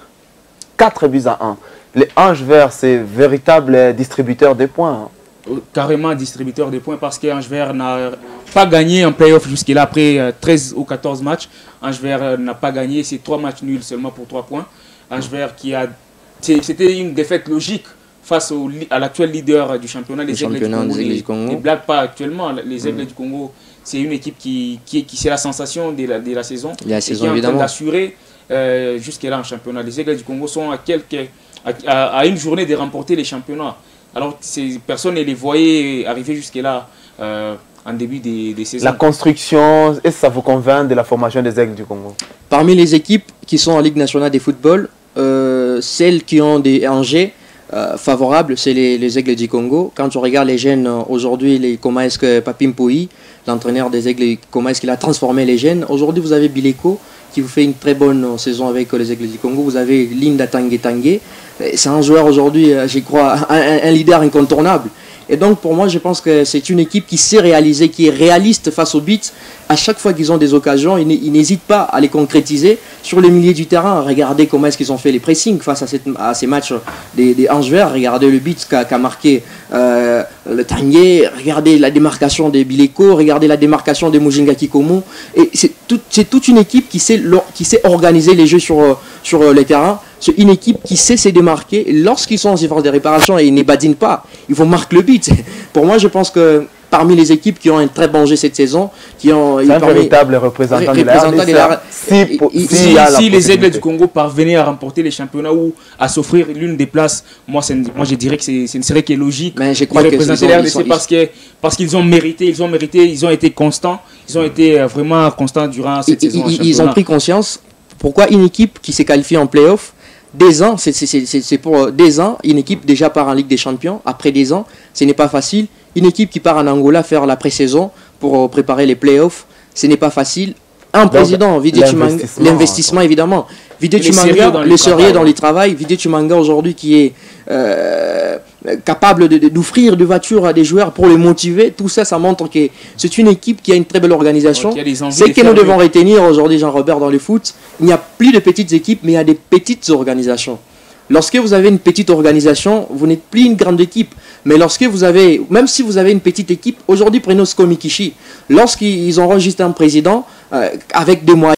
4-1. Les Anges Verts, c'est véritable distributeur de points. Carrément distributeur de points parce qu'Ange Vert n'a pas gagné en play-off jusqu'à après 13 ou 14 matchs. Ange Vert n'a pas gagné, c'est 3 matchs nuls seulement pour 3 points. Ange Vert c'était une défaite logique face à l'actuel leader du championnat, les Aigles du Congo. Ne blague pas actuellement, les Aigles du Congo, c'est une équipe qui c'est la sensation de la saison. La saison qui est évidemment. En train d'assurer jusqu'à en championnat. Les Aigles du Congo sont à une journée de remporter les championnats. Alors, personne ne les voyait arriver jusque-là en début des saisons. La construction, est-ce que ça vous convainc de la formation des Aigles du Congo? Parmi les équipes qui sont en Ligue nationale de football, celles qui ont des enjeux favorables, c'est les Aigles du Congo. Quand on regarde les jeunes aujourd'hui, comment est-ce que Papim Poui, l'entraîneur des Aigles, comment est-ce qu'il a transformé les jeunes. Aujourd'hui, vous avez Bileko qui vous fait une très bonne saison avec les Aigles du Congo. Vous avez Linda Tangué. C'est un joueur aujourd'hui, je crois, un leader incontournable. Et donc, pour moi, je pense que c'est une équipe qui sait réaliser, qui est réaliste face aux buts. À chaque fois qu'ils ont des occasions, ils n'hésitent pas à les concrétiser sur le milieu du terrain. Regardez comment est-ce qu'ils ont fait les pressings face à ces matchs des Anges Verts. Regardez le but qu'a marqué le Tangué. Regardez la démarcation des Bileko. Regardez la démarcation des Mujinga Kikomo. Et c'est toute une équipe qui sait organiser les jeux sur les terrains. C'est une équipe qui sait se démarquer. Lorsqu'ils sont en séquence de réparation et ils ne badinent pas, ils vont marquer le but. Pour moi, je pense que parmi les équipes qui ont un très bon jeu cette saison, c'est un véritable représentant de la Si les Aigles du Congo parvenaient à remporter les championnats ou à s'offrir l'une des places, moi je dirais que ce ne serait que logique. Mais je crois que parce qu'ils ont mérité, ils ont été constants, ils ont été vraiment constants durant cette saison. Ils ont pris conscience. Pourquoi une équipe qui s'est qualifiée en play-off, c'est pour des ans, une équipe déjà part en Ligue des Champions, après des ans, ce n'est pas facile. Une équipe qui part en Angola faire la pré-saison pour préparer les play-offs, ce n'est pas facile. Un président, Vide Chimanga, l'investissement évidemment. Vide Chimanga, le sérieux dans le travail. Vide Chimanga aujourd'hui qui est capable d'offrir des voitures à des joueurs pour les motiver. Tout ça, ça montre que c'est une équipe qui a une très belle organisation. C'est que nous devons retenir aujourd'hui, Jean-Robert, dans le foot. Il n'y a plus de petites équipes, mais il y a des petites organisations. Lorsque vous avez une petite organisation, vous n'êtes plus une grande équipe. Mais lorsque vous avez, même si vous avez une petite équipe, aujourd'hui prenez Skomikishi, lorsqu'ils ont enregistré un président avec des moyens,